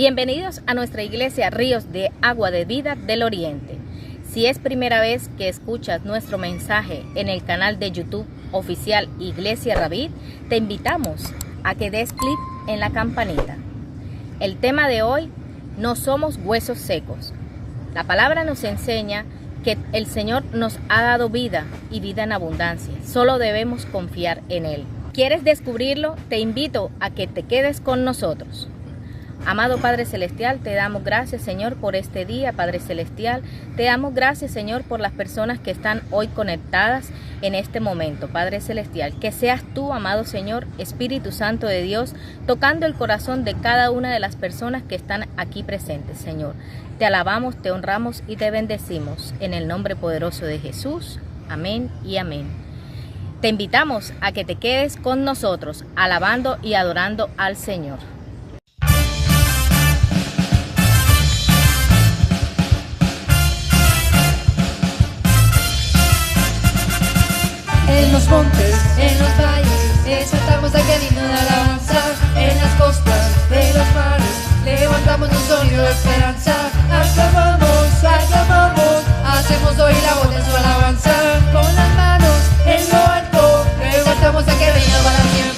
Bienvenidos a nuestra iglesia Ríos de Agua de Vida del Oriente. Si es primera vez que escuchas nuestro mensaje en el canal de YouTube oficial Iglesia Ravid, te invitamos a que des clic en la campanita. El tema de hoy: no somos huesos secos. La palabra nos enseña que el Señor nos ha dado vida y vida en abundancia. Solo debemos confiar en Él. ¿Quieres descubrirlo? Te invito a que te quedes con nosotros. Amado Padre Celestial, te damos gracias, Señor, por este día, Padre Celestial. Te damos gracias, Señor, por las personas que están hoy conectadas en este momento, Padre Celestial. Que seas tú, amado Señor, Espíritu Santo de Dios, tocando el corazón de cada una de las personas que están aquí presentes, Señor. Te alabamos, te honramos y te bendecimos. En el nombre poderoso de Jesús. Amén y amén. Te invitamos a que te quedes con nosotros, alabando y adorando al Señor. En los montes, en los valles, exaltamos aquel himno de alabanza. En las costas de los mares, levantamos un sonido de esperanza. Aclamamos, aclamamos, hacemos oír la voz de su alabanza. Con las manos en lo alto, exaltamos aquel reino para siempre.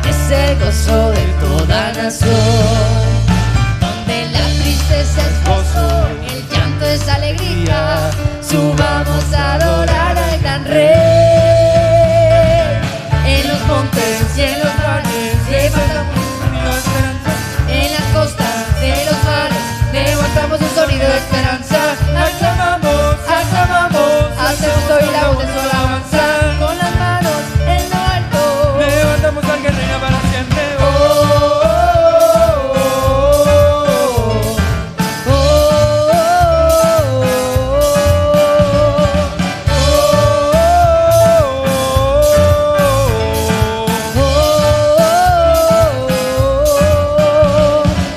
Es el gozo de toda nación, donde la tristeza es gozo, el llanto es alegría. Subamos a adorar al gran Rey. En los montes y en los valles levantamos un sonido de esperanza. En las costas de los mares levantamos un sonido de esperanza. Aclamamos, aclamamos, hacemos oír la voz de su alabanza. Con las manos en lo alto, levantamos al que reina para siempre.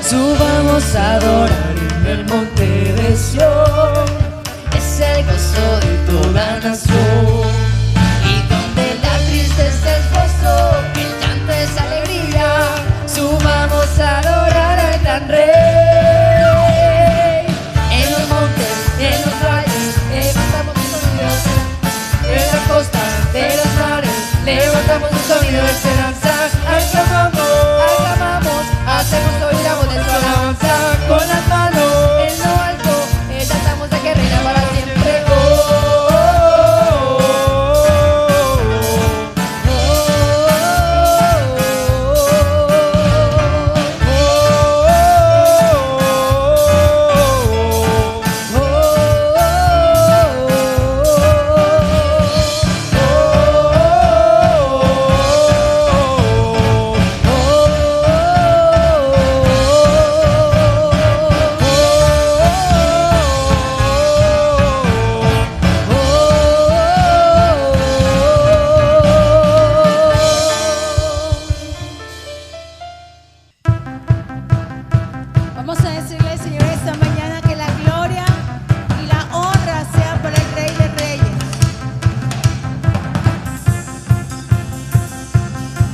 Subamos a adorar en el monte de Sión. Es el gozo de toda nación. Y donde la tristeza es gozo, el llanto es alegría. Subamos a adorar al gran Rey. En los montes, en los valles, levantamos un sonido de esperanza. En las costas de los mares, levantamos un sonido de esperanza. Aclamamos, aclamamos, hacemos oír la voz de su alabanza. Con las manos en lo alto, exaltamos a que reina para siempre. Vamos a decirle al Señor esta mañana que la gloria y la honra sean para el Rey de Reyes.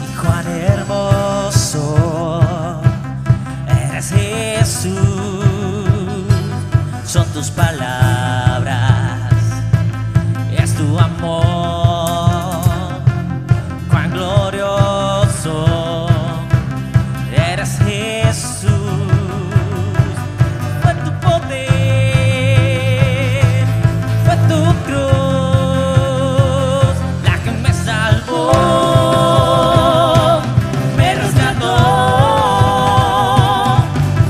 Y cuán hermoso eres, Jesús, son tus palabras, es tu amor, cuán glorioso eres, Jesús. Fue tu poder, fue tu cruz la que me salvó, me rescató.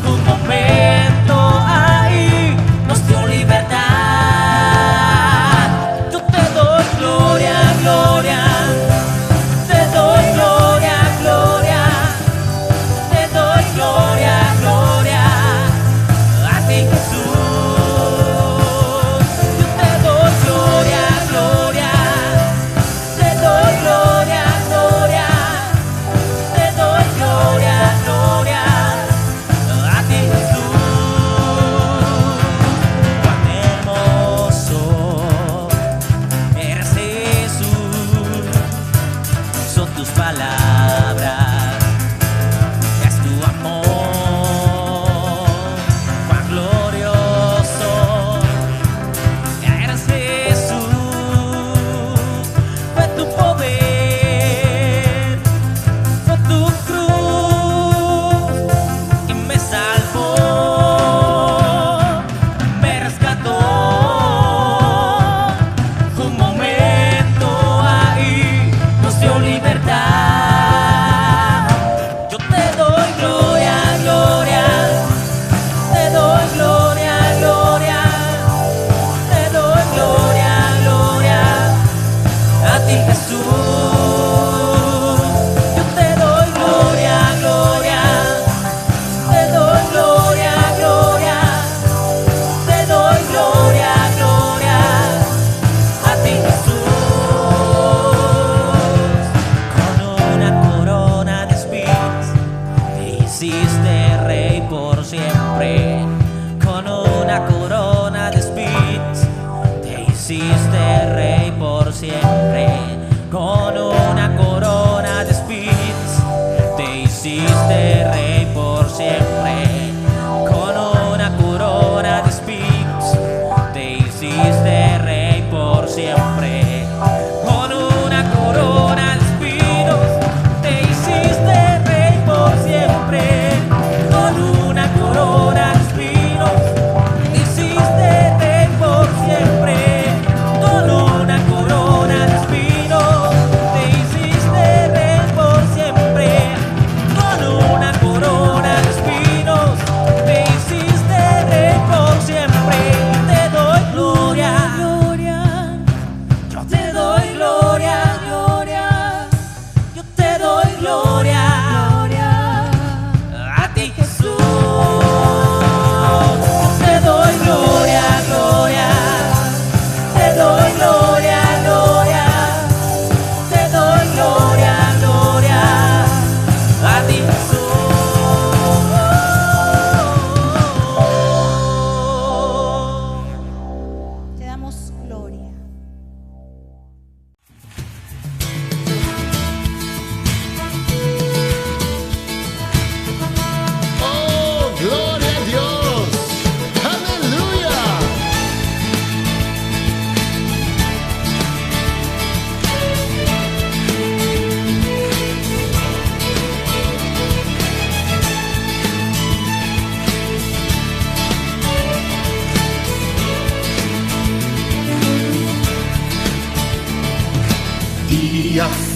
Un momento ahí nos dio libertad.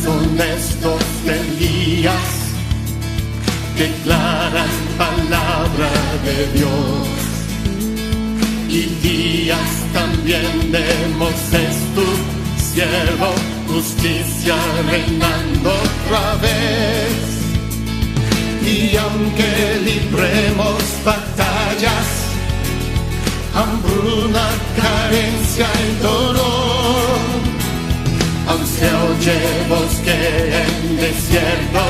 son estos Elías, declaran palabra de Dios. Y días también de Moisés, tu siervo, justicia reinando otra vez. Y aunque libremos batallas, hambruna, carencia y dolor, aun se oye voz que en desierto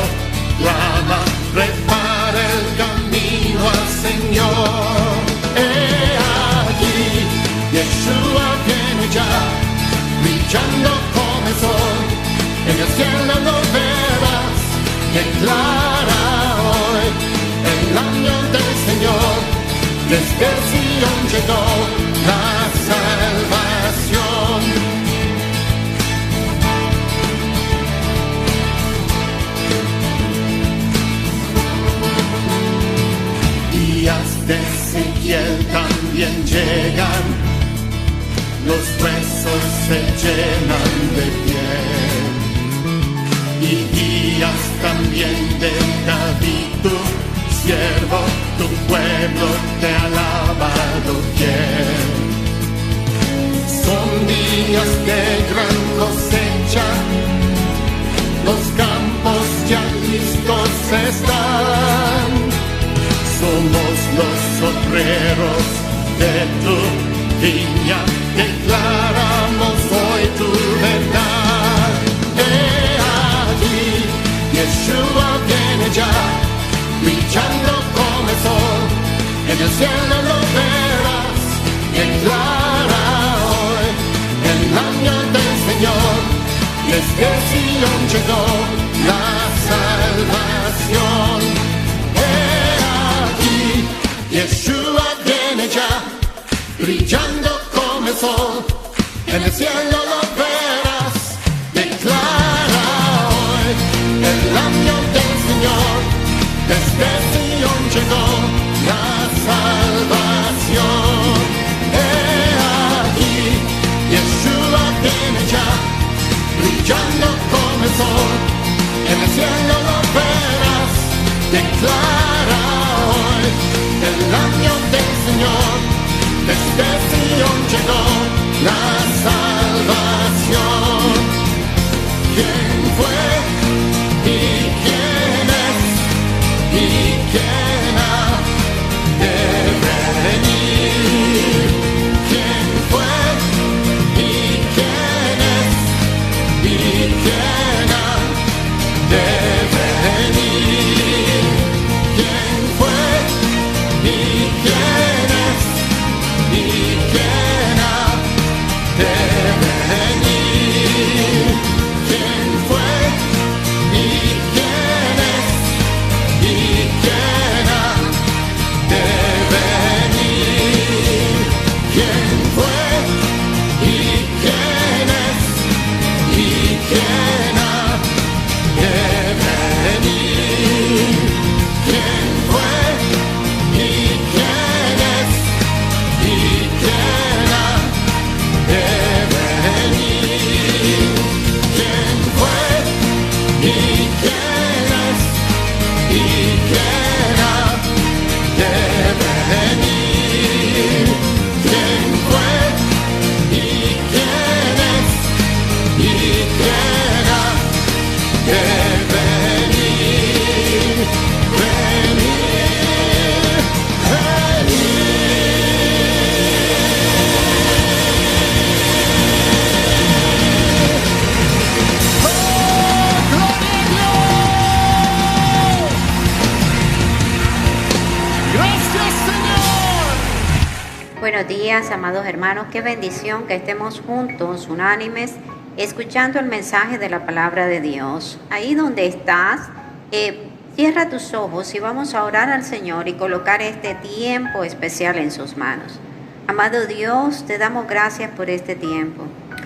clama, prepara el camino al Señor. He aquí, Yeshua viene ya, brillando como el sol, en el cielo lo verás, declara hoy el año del Señor, desde el Sion llegó la salvación. Días de Ezequiel también llegan, los huesos se llenan de piel. Y días también de David, tu siervo, tu pueblo te alaba doquier. Son días de gran cosecha, los campos ya listos están. Somos los obreros de tu viña, declaramos hoy tu verdad. He aquí, Yeshua viene ya, brillando como el sol, en el cielo lo verás, declara hoy el año del Señor, desde Sion llegó la salvación. Yeshua viene ya, brillando como el sol, en el cielo lo verás, declara hoy el año del Señor, desde Sion llegó la salvación. He aquí, Yeshua viene ya, brillando como el sol, en el cielo lo verás, declara hoy el año del Señor, desde Sion llegó la salvación. ¿Quién fue y quién es y quién ha de venir? ¿Quién fue y quién es y quién ha de venir? ¿Quién fue y quién es y quién ha de venir? ¿Quién fue y quién es y quién ha de venir? ¿Quién fue y quién es y quién ha de venir? ¿Quién fue y quién es y quién ha de venir? ¿Quién fue y quién es y quién ha de venir? ¿Quién fue y quién es y quién ha de venir? Buenos días, amados hermanos, qué bendición que estemos juntos, unánimes, escuchando el mensaje de la palabra de Dios. Ahí donde estás, cierra tus ojos y vamos a orar al Señor y colocar este tiempo especial en sus manos. Amado Dios, te damos gracias por este tiempo.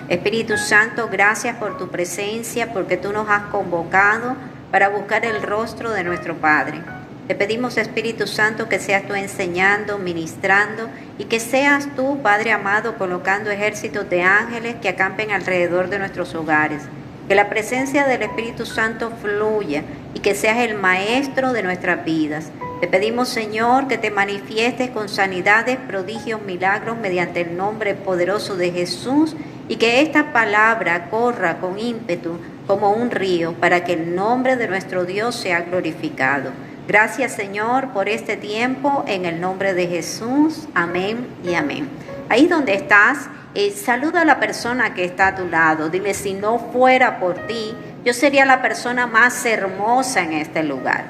Espíritu Santo, gracias por tu presencia, porque tú nos has convocado para buscar el rostro de nuestro Padre. Te pedimos, Espíritu Santo, que seas tú enseñando, ministrando, y que seas tú, Padre amado, colocando ejércitos de ángeles que acampen alrededor de nuestros hogares. Que la presencia del Espíritu Santo fluya y que seas el maestro de nuestras vidas. Te pedimos, Señor, que te manifiestes con sanidades, prodigios, milagros mediante el nombre poderoso de Jesús y que esta palabra corra con ímpetu como un río para que el nombre de nuestro Dios sea glorificado. Gracias, Señor, por este tiempo en el nombre de Jesús. Amén y amén. Ahí donde estás, saluda a la persona que está a tu lado. Dile, si no fuera por ti, yo sería la persona más hermosa en este lugar.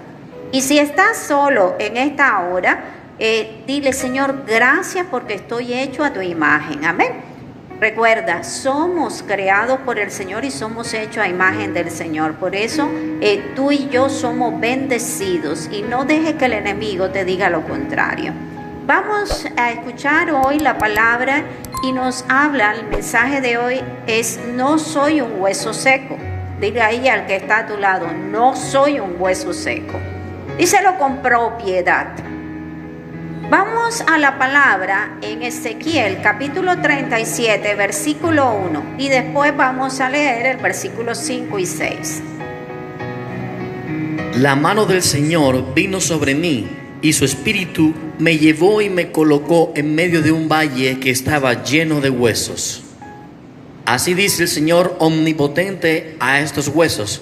Y si estás solo en esta hora, dile, Señor, gracias porque estoy hecho a tu imagen. Amén. Recuerda, somos creados por el Señor y somos hechos a imagen del Señor. Por eso tú y yo somos bendecidos y no dejes que el enemigo te diga lo contrario. Vamos a escuchar hoy la palabra y nos habla, el mensaje de hoy es: no soy un hueso seco. Dile ahí al que está a tu lado, no soy un hueso seco. Díselo con propiedad. Vamos a la palabra en Ezequiel capítulo 37 versículo 1 y después vamos a leer el versículo 5 y 6. La mano del Señor vino sobre mí y su espíritu me llevó y me colocó en medio de un valle que estaba lleno de huesos. Así dice el Señor omnipotente a estos huesos: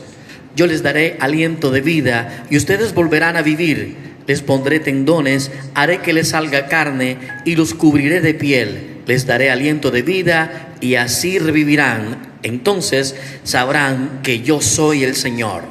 yo les daré aliento de vida y ustedes volverán a vivir. Les pondré tendones, haré que les salga carne y los cubriré de piel. Les daré aliento de vida y así revivirán. Entonces sabrán que yo soy el Señor.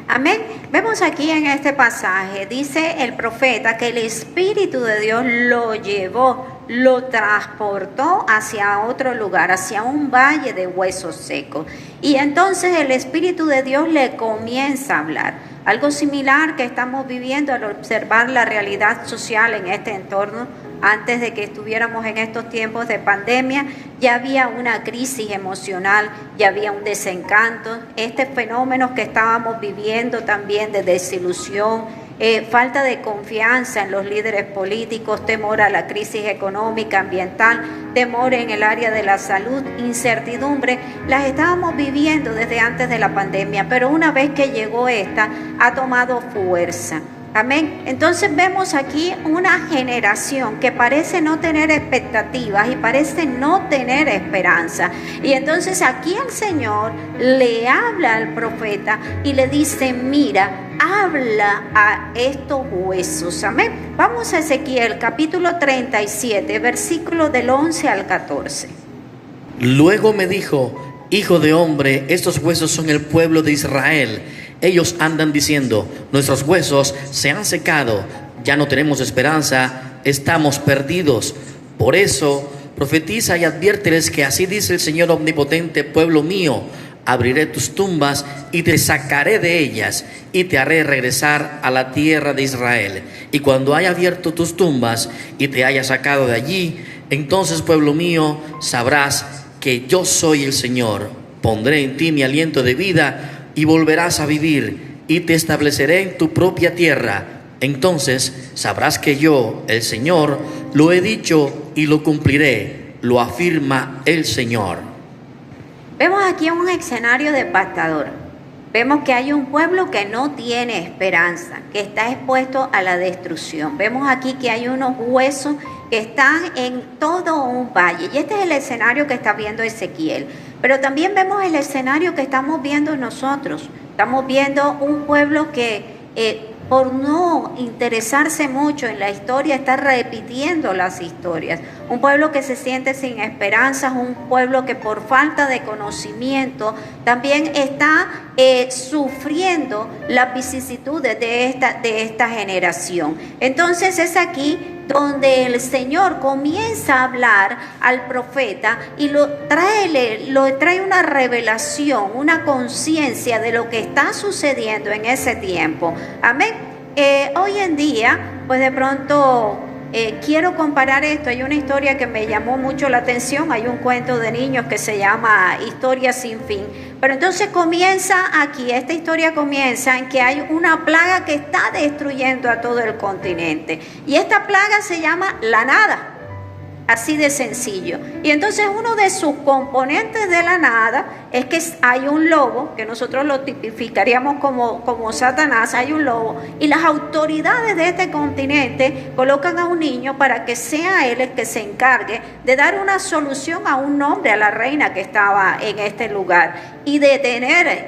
Amén. Vemos aquí en este pasaje, dice el profeta, que el Espíritu de Dios lo llevó, lo transportó hacia otro lugar, hacia un valle de huesos secos. Y entonces el Espíritu de Dios le comienza a hablar. Algo similar que estamos viviendo al observar la realidad social en este entorno. Antes de que estuviéramos en estos tiempos de pandemia, ya había una crisis emocional, ya había un desencanto. Este fenómeno que estábamos viviendo también de desilusión, falta de confianza en los líderes políticos, temor a la crisis económica, ambiental, temor en el área de la salud, incertidumbre, las estábamos viviendo desde antes de la pandemia, pero una vez que llegó esta, ha tomado fuerza. Amén. Entonces vemos aquí una generación que parece no tener expectativas y parece no tener esperanza. Y entonces aquí el Señor le habla al profeta y le dice: mira, habla a estos huesos. Amén. Vamos a Ezequiel capítulo 37, versículos del 11 al 14. Luego me dijo: hijo de hombre, estos huesos son el pueblo de Israel. Ellos andan diciendo: nuestros huesos se han secado, ya no tenemos esperanza, estamos perdidos. Por eso profetiza y adviérteles que así dice el Señor omnipotente: pueblo mío, abriré tus tumbas y te sacaré de ellas y te haré regresar a la tierra de Israel. Y cuando haya abierto tus tumbas y te haya sacado de allí, entonces, pueblo mío, sabrás que yo soy el Señor. Pondré en ti mi aliento de vida y volverás a vivir, y te estableceré en tu propia tierra. Entonces sabrás que yo, el Señor, lo he dicho y lo cumpliré, lo afirma el Señor. Vemos aquí un escenario devastador. Vemos que hay un pueblo que no tiene esperanza, que está expuesto a la destrucción. Vemos aquí que hay unos huesos que están en todo un valle. Y este es el escenario que está viendo Ezequiel. Pero también vemos el escenario que estamos viendo nosotros. Estamos viendo un pueblo que por no interesarse mucho en la historia está repitiendo las historias. Un pueblo que se siente sin esperanzas, un pueblo que por falta de conocimiento también está sufriendo las vicisitudes de esta generación. Entonces es aquí donde el Señor comienza a hablar al profeta y lo trae una revelación, una conciencia de lo que está sucediendo en ese tiempo. Amén. Hoy en día, pues de pronto quiero comparar esto. Hay una historia que me llamó mucho la atención. Hay un cuento de niños que se llama Historia sin fin. Pero entonces comienza aquí, esta historia comienza en que hay una plaga que está destruyendo a todo el continente. Y esta plaga se llama la nada. Así de sencillo. Y entonces uno de sus componentes de la nada es que hay un lobo, que nosotros lo tipificaríamos como Satanás, hay un lobo, y las autoridades de este continente colocan a un niño para que sea él el que se encargue de dar una solución a un hombre, a la reina que estaba en este lugar, y detener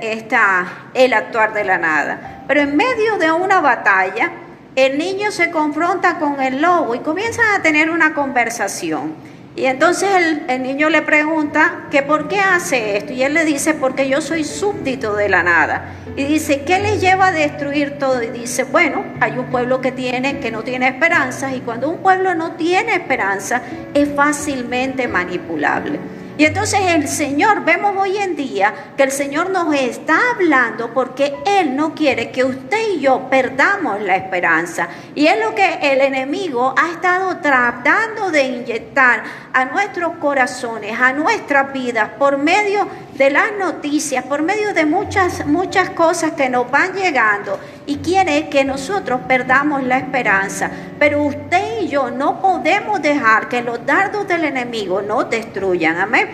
el actuar de la nada. Pero en medio de una batalla, el niño se confronta con el lobo y comienzan a tener una conversación. Y entonces el niño le pregunta que por qué hace esto. Y él le dice, porque yo soy súbdito de la nada. Y dice, ¿qué les lleva a destruir todo? Y dice, bueno, hay un pueblo que no tiene esperanza. Y cuando un pueblo no tiene esperanza, es fácilmente manipulable. Y entonces el Señor, vemos hoy en día que el Señor nos está hablando porque Él no quiere que usted y yo perdamos la esperanza. Y es lo que el enemigo ha estado tratando de inyectar a nuestros corazones, a nuestras vidas, por medio de las noticias, por medio de muchas cosas que nos van llegando, y quiere que nosotros perdamos la esperanza. Pero usted y yo no podemos dejar que los dardos del enemigo nos destruyan. Amén.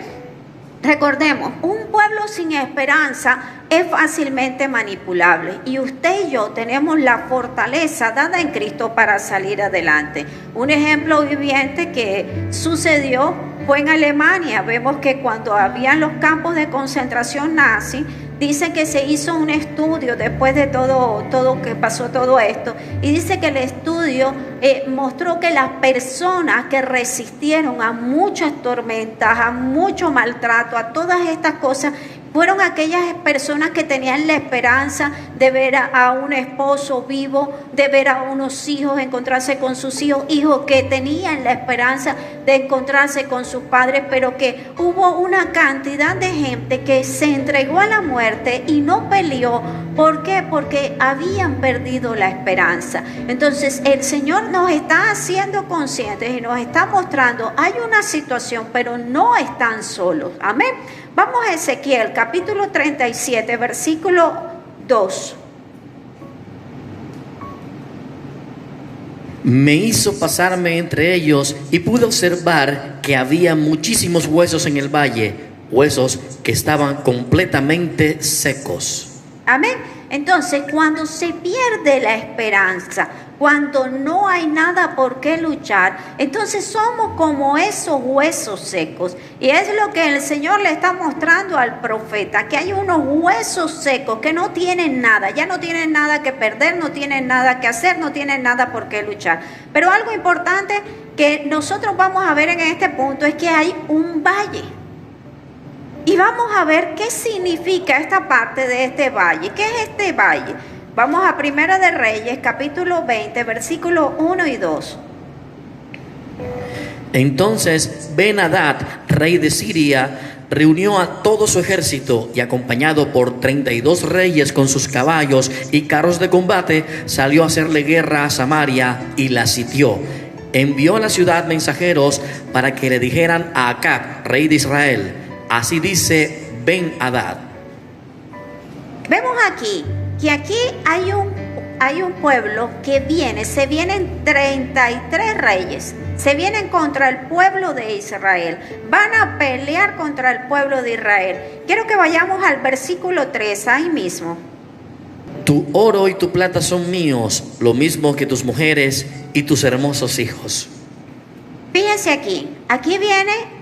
Recordemos, un pueblo sin esperanza es fácilmente manipulable, y usted y yo tenemos la fortaleza dada en Cristo para salir adelante. Un ejemplo viviente que sucedió fue en Alemania. Vemos que cuando habían los campos de concentración nazi, dice que se hizo un estudio después de todo que pasó todo esto, y dice que el estudio mostró que las personas que resistieron a muchas tormentas, a mucho maltrato, a todas estas cosas, fueron aquellas personas que tenían la esperanza de ver a un esposo vivo, de ver a unos hijos, encontrarse con sus hijos que tenían la esperanza de encontrarse con sus padres, pero que hubo una cantidad de gente que se entregó a la muerte y no peleó. ¿Por qué? Porque habían perdido la esperanza. Entonces el Señor nos está haciendo conscientes y nos está mostrando, hay una situación, pero no están solos. Amén. Vamos a Ezequiel, capítulo 37, versículo 2. Me hizo pasarme entre ellos y pude observar que había muchísimos huesos en el valle, huesos que estaban completamente secos. Amén. Entonces, cuando se pierde la esperanza, cuando no hay nada por qué luchar, entonces somos como esos huesos secos. Y es lo que el Señor le está mostrando al profeta, que hay unos huesos secos que no tienen nada, ya no tienen nada que perder, no tienen nada que hacer, no tienen nada por qué luchar. Pero algo importante que nosotros vamos a ver en este punto es que hay un valle. Y vamos a ver qué significa esta parte de este valle. ¿Qué es este valle? Vamos a Primera de Reyes, capítulo 20, versículos 1 y 2. Entonces Ben-Hadad, rey de Siria, reunió a todo su ejército y, acompañado por 32 reyes con sus caballos y carros de combate, salió a hacerle guerra a Samaria y la sitió. Envió a la ciudad mensajeros para que le dijeran a Acab, rey de Israel: así dice Ben-Hadad. Vemos aquí que hay un pueblo que se vienen 33 reyes, se vienen contra el pueblo de Israel, van a pelear contra el pueblo de Israel. Quiero que vayamos al versículo 3, ahí mismo. Tu oro y tu plata son míos, lo mismo que tus mujeres y tus hermosos hijos. Fíjense aquí viene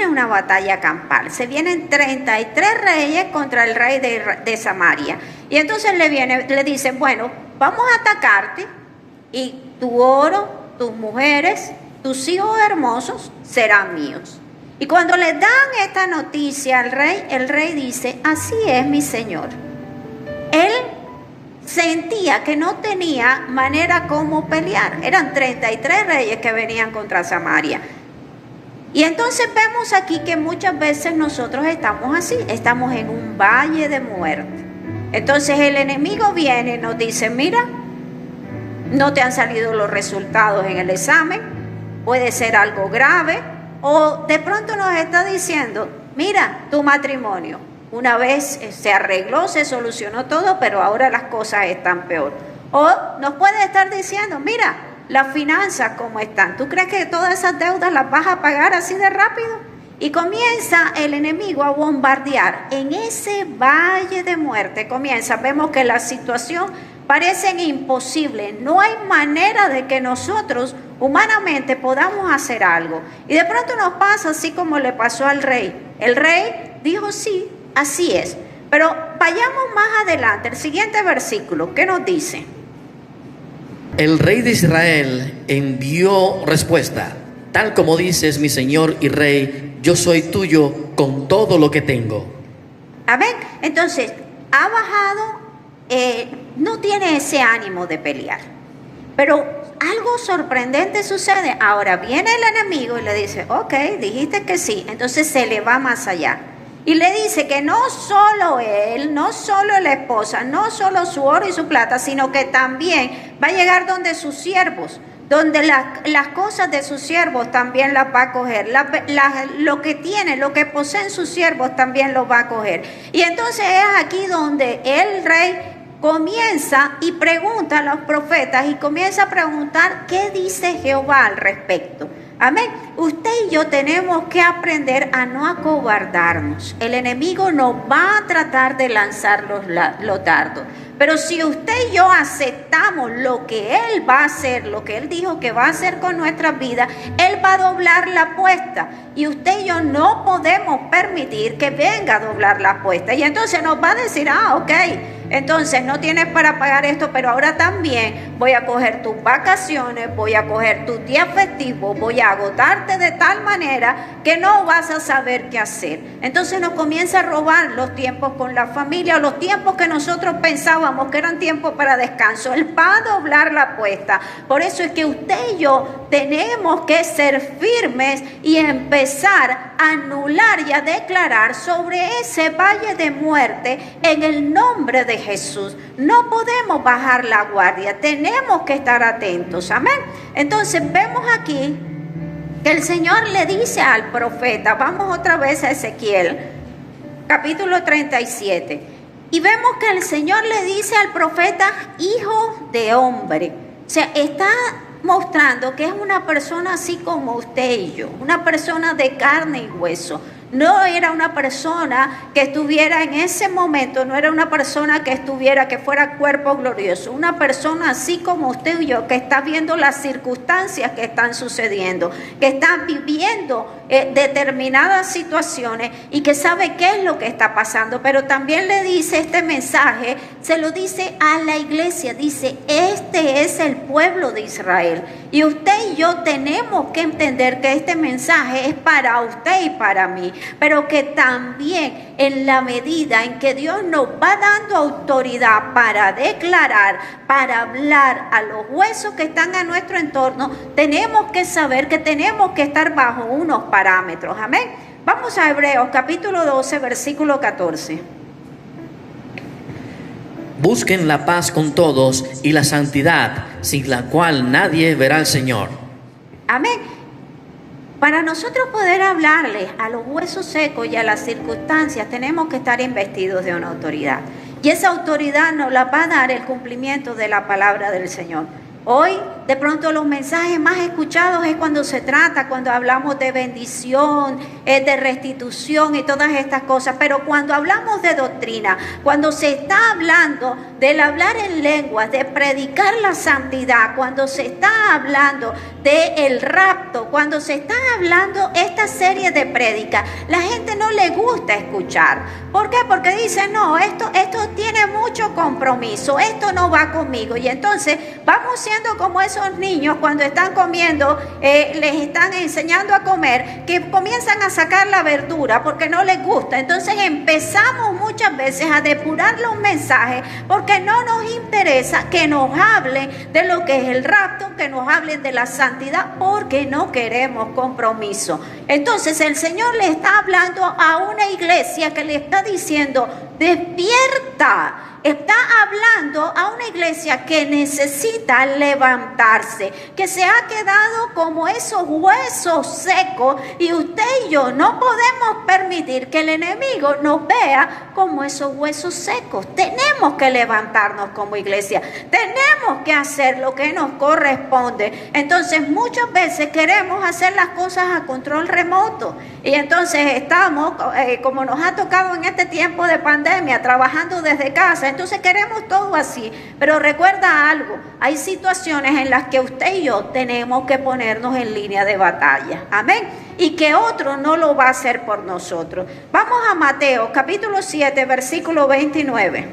una batalla campal. Se vienen 33 reyes contra el rey de Samaria. Y entonces le dicen, bueno, vamos a atacarte, y tu oro, tus mujeres, tus hijos hermosos serán míos. Y cuando le dan esta noticia al rey, el rey dice, así es, mi señor. Él sentía que no tenía manera como pelear. Eran 33 reyes que venían contra Samaria. Y entonces vemos aquí que muchas veces nosotros estamos así, estamos en un valle de muerte. Entonces el enemigo viene y nos dice, mira, no te han salido los resultados en el examen, puede ser algo grave, o de pronto nos está diciendo, mira, tu matrimonio, una vez se arregló, se solucionó todo, pero ahora las cosas están peor. O nos puede estar diciendo, mira, las finanzas cómo están. ¿Tú crees que todas esas deudas las vas a pagar así de rápido? Y comienza el enemigo a bombardear. En ese valle de muerte vemos que la situación parece imposible. No hay manera de que nosotros humanamente podamos hacer algo. Y de pronto nos pasa así como le pasó al rey. El rey dijo sí, así es. Pero vayamos más adelante, el siguiente versículo, ¿qué nos dice? El rey de Israel envió respuesta: tal como dices, mi señor y rey, yo soy tuyo con todo lo que tengo. Amén. Entonces, ha bajado, no tiene ese ánimo de pelear. Pero algo sorprendente sucede. Ahora viene el enemigo y le dice, ok, dijiste que sí. Entonces se le va más allá. Y le dice que no solo él, no solo la esposa, no solo su oro y su plata, sino que también va a llegar donde sus siervos, donde las cosas de sus siervos también las va a coger. Lo que tienen, lo que poseen sus siervos también los va a coger. Y entonces es aquí donde el rey comienza y pregunta a los profetas y comienza a preguntar qué dice Jehová al respecto. Amén. Usted y yo tenemos que aprender a no acobardarnos. El enemigo nos va a tratar de lanzar los dardos. Pero si usted y yo aceptamos lo que Él va a hacer, lo que Él dijo que va a hacer con nuestras vidas, Él va a doblar la apuesta. Y usted y yo no podemos permitir que venga a doblar la apuesta. Y entonces nos va a decir, ok, entonces no tienes para pagar esto, pero ahora también voy a coger tus vacaciones, voy a coger tus días festivos, voy a agotarte de tal manera que no vas a saber qué hacer. Entonces nos comienza a robar los tiempos con la familia, o los tiempos que nosotros pensábamos que eran tiempos para descanso. Él va a doblar la apuesta. Por eso es que usted y yo tenemos que ser firmes y empezar a anular y a declarar sobre ese valle de muerte en el nombre de Jesús. No podemos bajar la guardia, tenemos que estar atentos. Amén. Entonces vemos aquí que el Señor le dice al profeta, vamos otra vez a Ezequiel, capítulo 37, y vemos que el Señor le dice al profeta, hijo de hombre. O sea, está mostrando que es una persona así como usted y yo, una persona de carne y hueso. No era una persona que estuviera en ese momento, no era una persona que fuera cuerpo glorioso, una persona así como usted y yo, que está viendo las circunstancias que están sucediendo, que está viviendo determinadas situaciones y que sabe qué es lo que está pasando. Pero también le dice este mensaje, se lo dice a la iglesia, dice, este es el pueblo de Israel. Y usted y yo tenemos que entender que este mensaje es para usted y para mí, pero que también en la medida en que Dios nos va dando autoridad para declarar, para hablar a los huesos que están a nuestro entorno, tenemos que saber que tenemos que estar bajo unos parámetros. Amén. Vamos a Hebreos capítulo 12, versículo 14. Busquen la paz con todos y la santidad, sin la cual nadie verá al Señor. Amén. Para nosotros poder hablarle a los huesos secos y a las circunstancias, tenemos que estar investidos de una autoridad. Y esa autoridad nos la va a dar el cumplimiento de la palabra del Señor. Hoy, de pronto, los mensajes más escuchados es cuando hablamos de bendición, de restitución y todas estas cosas. Pero cuando hablamos de doctrina, cuando se está hablando del hablar en lenguas, de predicar la santidad, cuando se está hablando del rapto, cuando se está hablando esta serie de prédicas, la gente no le gusta escuchar. ¿Por qué? Porque dice, no, esto tiene mucho compromiso, esto no va conmigo. Y entonces vamos siendo como esos niños cuando están comiendo, les están enseñando a comer, que comienzan a sacar la verdura porque no les gusta. Entonces empezamos muchas veces a depurar los mensajes porque no nos interesa que nos hablen de lo que es el rapto, que nos hablen de la santidad, porque no queremos compromiso. Entonces el Señor le está hablando a una iglesia que le está diciendo, despierta. Está hablando a una iglesia que necesita levantarse, que se ha quedado como esos huesos secos, y usted y yo no podemos permitir que el enemigo nos vea como esos huesos secos. Tenemos que levantarnos como iglesia, tenemos que hacer lo que nos corresponde. Entonces muchas veces queremos hacer las cosas a control remoto, y entonces estamos, como nos ha tocado en este tiempo de pandemia, trabajando desde casa. Entonces queremos todo así, pero recuerda algo, hay situaciones en las que usted y yo tenemos que ponernos en línea de batalla, amén, y que otro no lo va a hacer por nosotros. Vamos a Mateo capítulo 7, versículo 29.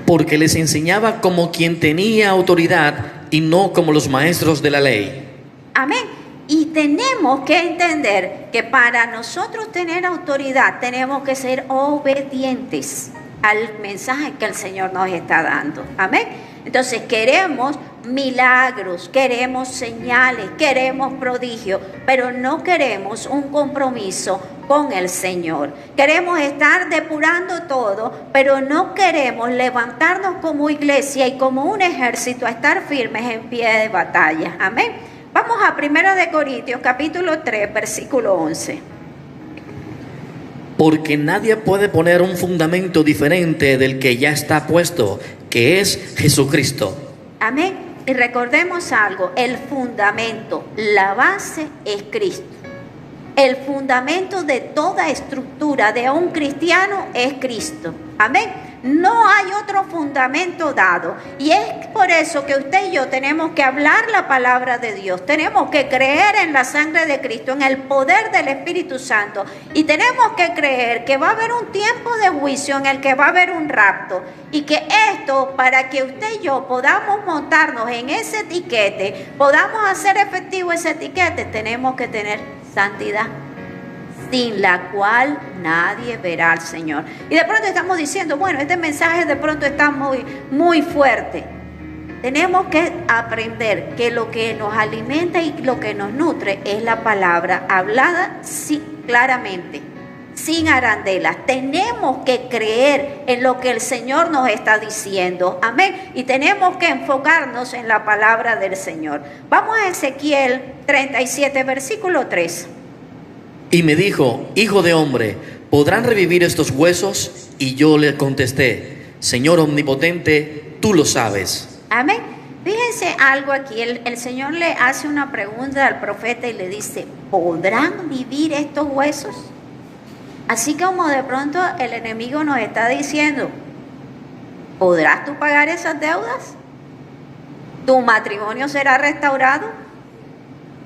Porque les enseñaba como quien tenía autoridad y no como los maestros de la ley. Amén. Y tenemos que entender que para nosotros tener autoridad tenemos que ser obedientes al mensaje que el Señor nos está dando. Amén. Entonces queremos milagros, queremos señales, queremos prodigios, pero no queremos un compromiso con el Señor. Queremos estar depurando todo, pero no queremos levantarnos como iglesia y como un ejército a estar firmes en pie de batalla. Amén. Vamos a 1 Corintios capítulo 3, versículo 11. Porque nadie puede poner un fundamento diferente del que ya está puesto, que es Jesucristo. Amén. Y recordemos algo, el fundamento, la base es Cristo. El fundamento de toda estructura de un cristiano es Cristo. Amén. No hay otro fundamento dado. Y es por eso que usted y yo tenemos que hablar la palabra de Dios. Tenemos que creer en la sangre de Cristo, en el poder del Espíritu Santo. Y tenemos que creer que va a haber un tiempo de juicio en el que va a haber un rapto. Y que esto, para que usted y yo podamos montarnos en ese etiquete, podamos hacer efectivo ese etiquete, tenemos que tener santidad, sin la cual nadie verá al Señor. Y de pronto estamos diciendo, bueno, este mensaje de pronto está muy fuerte. Tenemos que aprender que lo que nos alimenta y lo que nos nutre es la palabra hablada claramente, sin arandelas. Tenemos que creer en lo que el Señor nos está diciendo, amén, y tenemos que enfocarnos en la palabra del Señor. Vamos a Ezequiel 37, versículo 3. Y me dijo, hijo de hombre, ¿podrán revivir estos huesos? Y yo le contesté, Señor omnipotente, tú lo sabes. Amén. Fíjense algo aquí, el Señor le hace una pregunta al profeta y le dice, ¿podrán vivir estos huesos? Así como de pronto el enemigo nos está diciendo, ¿podrás tú pagar esas deudas? ¿Tu matrimonio será restaurado?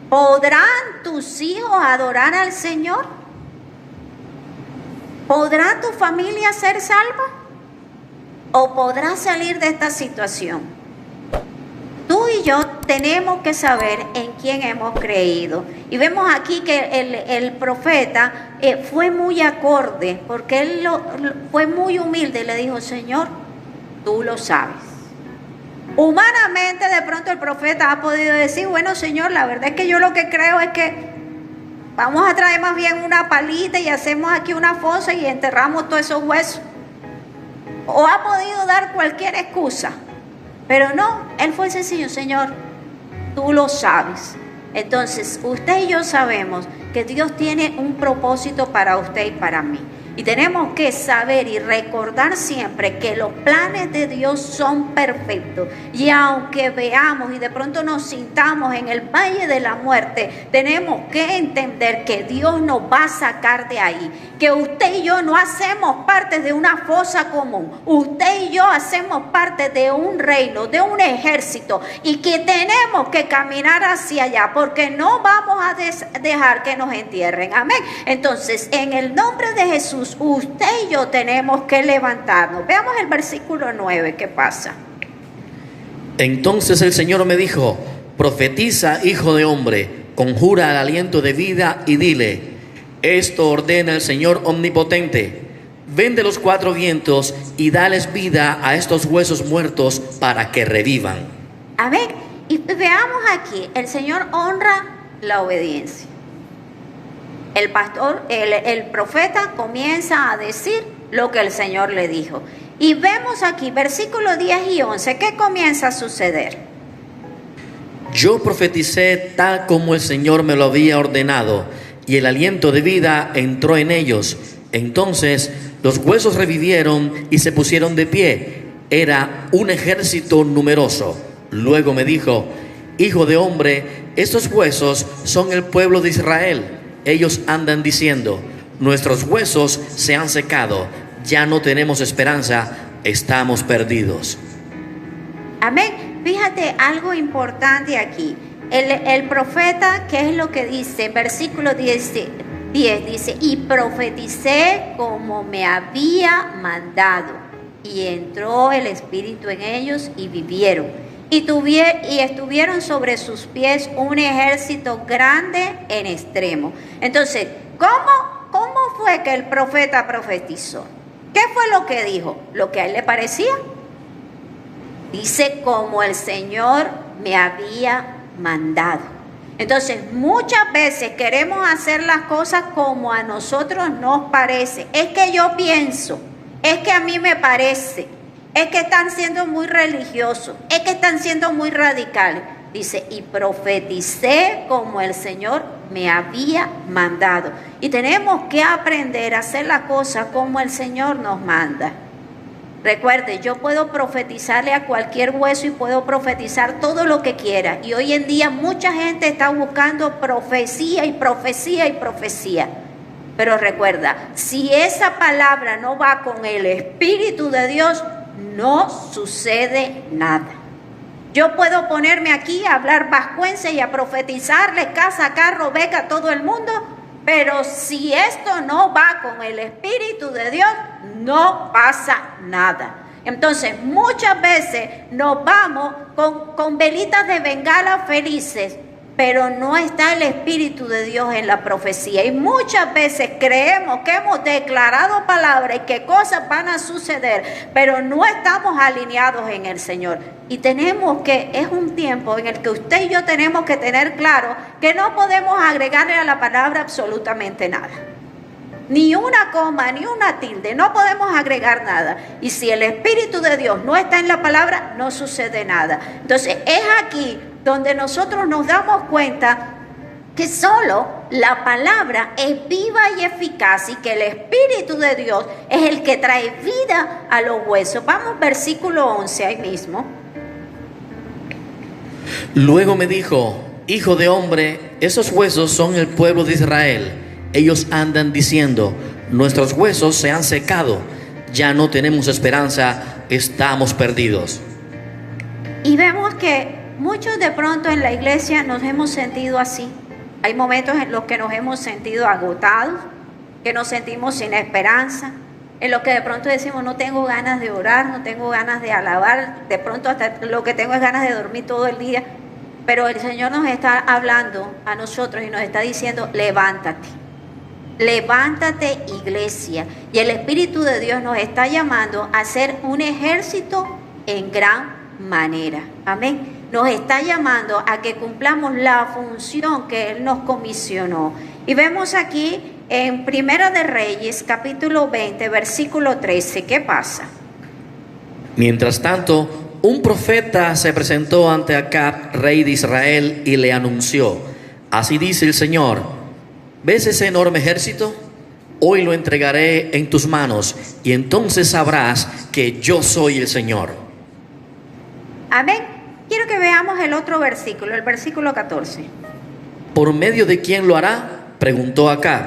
¿Podrán tus hijos adorar al Señor? ¿Podrá tu familia ser salva? ¿O podrá salir de esta situación? Tú y yo tenemos que saber en quién hemos creído. Y vemos aquí que el profeta fue muy acorde, porque él fue muy humilde y le dijo, Señor, tú lo sabes. Humanamente de pronto el profeta ha podido decir, bueno Señor, la verdad es que yo lo que creo es que vamos a traer más bien una palita y hacemos aquí una fosa y enterramos todos esos huesos. O ha podido dar cualquier excusa, pero no, él fue sencillo, Señor, tú lo sabes. Entonces usted y yo sabemos que Dios tiene un propósito para usted y para mí. Y tenemos que saber y recordar siempre que los planes de Dios son perfectos. Y aunque veamos y de pronto nos sintamos en el valle de la muerte, tenemos que entender que Dios nos va a sacar de ahí. Que usted y yo no hacemos parte de una fosa común. Usted y yo hacemos parte de un reino, de un ejército. Y que tenemos que caminar hacia allá porque no vamos a dejar que nos entierren. Amén. Entonces, en el nombre de Jesús, usted y yo tenemos que levantarnos. Veamos el versículo 9, ¿qué pasa? Entonces el Señor me dijo, profetiza, hijo de hombre, conjura al aliento de vida y dile, esto ordena el Señor omnipotente, ven de los cuatro vientos y dales vida a estos huesos muertos para que revivan. Amén. Y veamos aquí, el Señor honra la obediencia. El pastor, el profeta comienza a decir lo que el Señor le dijo. Y vemos aquí, versículos 10 y 11, ¿qué comienza a suceder? Yo profeticé tal como el Señor me lo había ordenado, y el aliento de vida entró en ellos. Entonces los huesos revivieron y se pusieron de pie. Era un ejército numeroso. Luego me dijo: hijo de hombre, estos huesos son el pueblo de Israel. Ellos andan diciendo: nuestros huesos se han secado, ya no tenemos esperanza, estamos perdidos. Amén. Fíjate algo importante aquí. El profeta, ¿qué es lo que dice? Versículo 10 dice: y profeticé como me había mandado, y entró el Espíritu en ellos y vivieron. Y estuvieron sobre sus pies un ejército grande en extremo. Entonces, ¿cómo fue que el profeta profetizó? ¿Qué fue lo que dijo? ¿Lo que a él le parecía? Dice: como el Señor me había mandado. Entonces, muchas veces queremos hacer las cosas como a nosotros nos parece. Es que yo pienso, es que a mí me parece, es que están siendo muy religiosos, es que están siendo muy radicales. Dice: y profeticé como el Señor me había mandado. Y tenemos que aprender a hacer las cosas como el Señor nos manda. Recuerde, yo puedo profetizarle a cualquier hueso y puedo profetizar todo lo que quiera. Y hoy en día mucha gente está buscando profecía y profecía y profecía. Pero recuerda, si esa palabra no va con el Espíritu de Dios, no sucede nada. Yo puedo ponerme aquí a hablar vascuence y a profetizarle casa, carro, beca a todo el mundo, pero si esto no va con el Espíritu de Dios, no pasa nada. Entonces, muchas veces nos vamos con velitas de bengala felices, pero no está el Espíritu de Dios en la profecía. Y muchas veces creemos que hemos declarado palabras y que cosas van a suceder, pero no estamos alineados en el Señor. Y es un tiempo en el que usted y yo tenemos que tener claro que no podemos agregarle a la palabra absolutamente nada. Ni una coma, ni una tilde, no podemos agregar nada. Y si el Espíritu de Dios no está en la palabra, no sucede nada. Entonces, es aquí donde nosotros nos damos cuenta que solo la palabra es viva y eficaz y que el Espíritu de Dios es el que trae vida a los huesos. Vamos, versículo 11, ahí mismo. Luego me dijo: hijo de hombre, esos huesos son el pueblo de Israel. Ellos andan diciendo: nuestros huesos se han secado, ya no tenemos esperanza, estamos perdidos. Y vemos que muchos de pronto en la iglesia nos hemos sentido así. Hay momentos en los que nos hemos sentido agotados, que nos sentimos sin esperanza, en los que de pronto decimos: no tengo ganas de orar, no tengo ganas de alabar, de pronto hasta lo que tengo es ganas de dormir todo el día. Pero el Señor nos está hablando a nosotros y nos está diciendo: levántate. Levántate, iglesia. Y el Espíritu de Dios nos está llamando a ser un ejército en gran manera. Amén. Nos está llamando a que cumplamos la función que Él nos comisionó. Y vemos aquí en Primera de Reyes, capítulo 20, versículo 13. ¿Qué pasa? Mientras tanto, un profeta se presentó ante Acab, rey de Israel, y le anunció: así dice el Señor, ¿ves ese enorme ejército? Hoy lo entregaré en tus manos, y entonces sabrás que yo soy el Señor. Amén. Quiero que veamos el otro versículo, el versículo 14. ¿Por medio de quién lo hará?, preguntó Acab.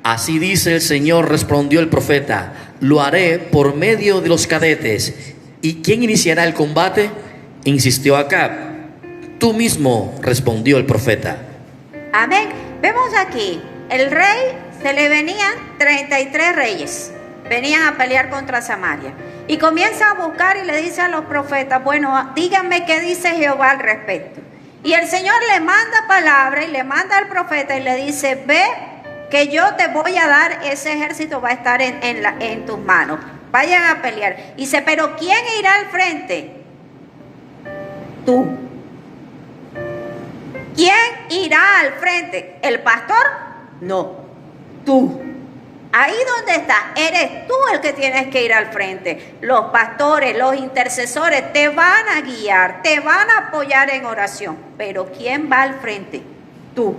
Así dice el Señor, respondió el profeta: lo haré por medio de los cadetes. ¿Y quién iniciará el combate?, insistió Acab. Tú mismo, respondió el profeta. Amén. Vemos aquí, el rey, se le venían 33 reyes, venían a pelear contra Samaria. Y comienza a buscar y le dice a los profetas: bueno, díganme qué dice Jehová al respecto. Y el Señor le manda palabra y le manda al profeta y le dice: ve que yo te voy a dar, ese ejército va a estar en tus manos. Vayan a pelear. Y dice: pero ¿quién irá al frente? Tú. ¿Quién irá al frente? ¿El pastor? No, tú. Ahí donde estás, eres tú el que tienes que ir al frente. Los pastores, los intercesores te van a guiar, te van a apoyar en oración. Pero ¿quién va al frente? Tú.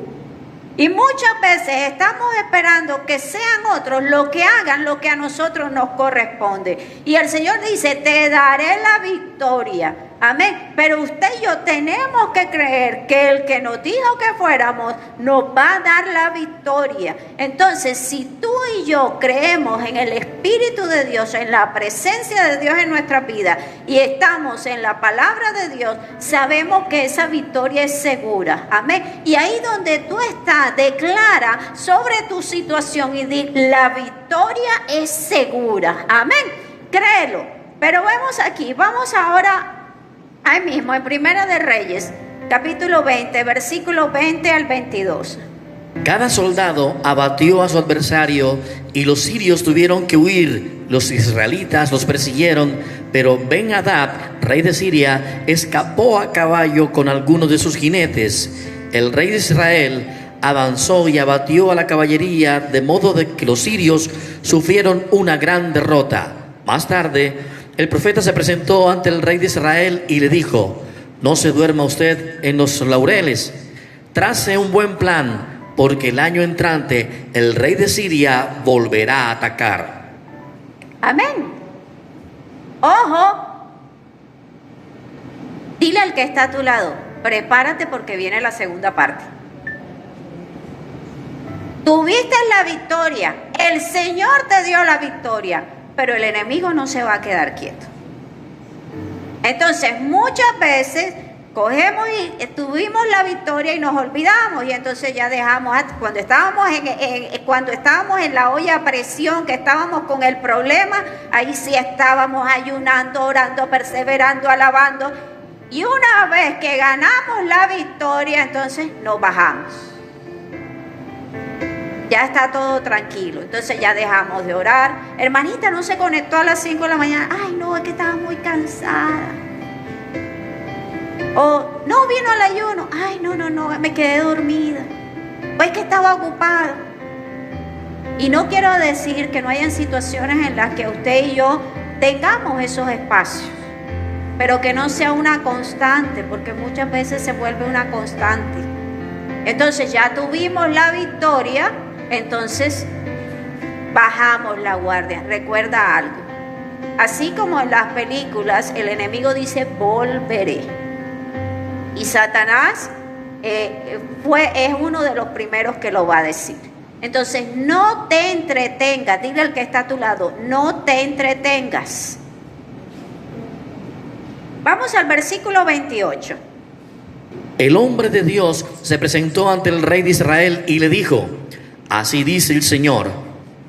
Y muchas veces estamos esperando que sean otros los que hagan lo que a nosotros nos corresponde. Y el Señor dice, te daré la victoria. Amén. Pero usted y yo tenemos que creer que el que nos dijo que fuéramos nos va a dar la victoria. Entonces, si tú y yo creemos en el Espíritu de Dios, en la presencia de Dios en nuestra vida y estamos en la palabra de Dios, sabemos que esa victoria es segura. Amén. Y ahí donde tú estás, declara sobre tu situación y di, la victoria es segura. Amén. Créelo. Pero vemos aquí, vamos ahora ahí mismo, en Primera de Reyes, capítulo 20, versículo 20 al 22. Cada soldado abatió a su adversario y los sirios tuvieron que huir. Los israelitas los persiguieron, pero Ben-Hadad, rey de Siria, escapó a caballo con algunos de sus jinetes. El rey de Israel avanzó y abatió a la caballería, de modo de que los sirios sufrieron una gran derrota. Más tarde, el profeta se presentó ante el rey de Israel y le dijo, no se duerma usted en los laureles, trace un buen plan, porque el año entrante el rey de Siria volverá a atacar. Amén. Ojo, dile al que está a tu lado, prepárate porque viene la segunda parte. Tuviste la victoria, el Señor te dio la victoria, pero el enemigo no se va a quedar quieto. Entonces, muchas veces cogemos y tuvimos la victoria y nos olvidamos, y entonces ya dejamos, cuando estábamos en la olla a presión, que estábamos con el problema, ahí sí estábamos ayunando, orando, perseverando, alabando, y una vez que ganamos la victoria, entonces nos bajamos. Ya está todo tranquilo, entonces ya dejamos de orar. Hermanita no se conectó a las 5 de la mañana. Ay, no, es que estaba muy cansada. O no vino al ayuno. Ay, no, me quedé dormida. O es que estaba ocupada. Y no quiero decir que no hayan situaciones en las que usted y yo tengamos esos espacios, pero que no sea una constante, porque muchas veces se vuelve una constante. Entonces ya tuvimos la victoria. Entonces bajamos la guardia. Recuerda algo, así como en las películas el enemigo dice volveré, y Satanás es uno de los primeros que lo va a decir. Entonces no te entretengas, dile al que está a tu lado, no te entretengas. Vamos al versículo 28. El hombre de Dios se presentó ante el rey de Israel y le dijo, así dice el Señor,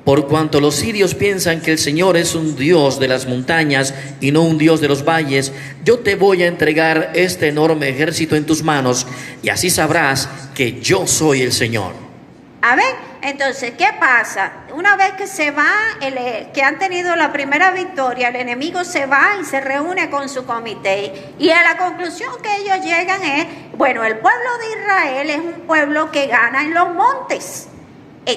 por cuanto los sirios piensan que el Señor es un Dios de las montañas y no un Dios de los valles, yo te voy a entregar este enorme ejército en tus manos, y así sabrás que yo soy el Señor. Amén. Entonces, ¿qué pasa? Una vez que se va, que han tenido la primera victoria, el enemigo se va y se reúne con su comité, y a la conclusión que ellos llegan es, bueno, el pueblo de Israel es un pueblo que gana en los montes.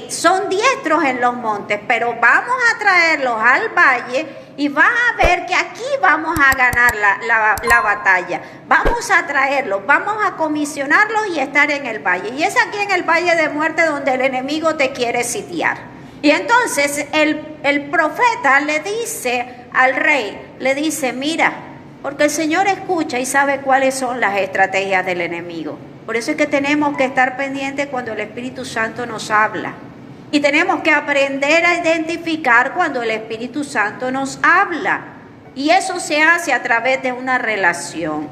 Son diestros en los montes, pero vamos a traerlos al valle y vas a ver que aquí vamos a ganar la batalla. Vamos a traerlos, vamos a comisionarlos y estar en el valle. Y es aquí en el valle de muerte donde el enemigo te quiere sitiar. Y entonces el profeta le dice al rey, le dice, mira, porque el Señor escucha y sabe cuáles son las estrategias del enemigo. Por eso es que tenemos que estar pendientes cuando el Espíritu Santo nos habla. Y tenemos que aprender a identificar cuando el Espíritu Santo nos habla. Y eso se hace a través de una relación.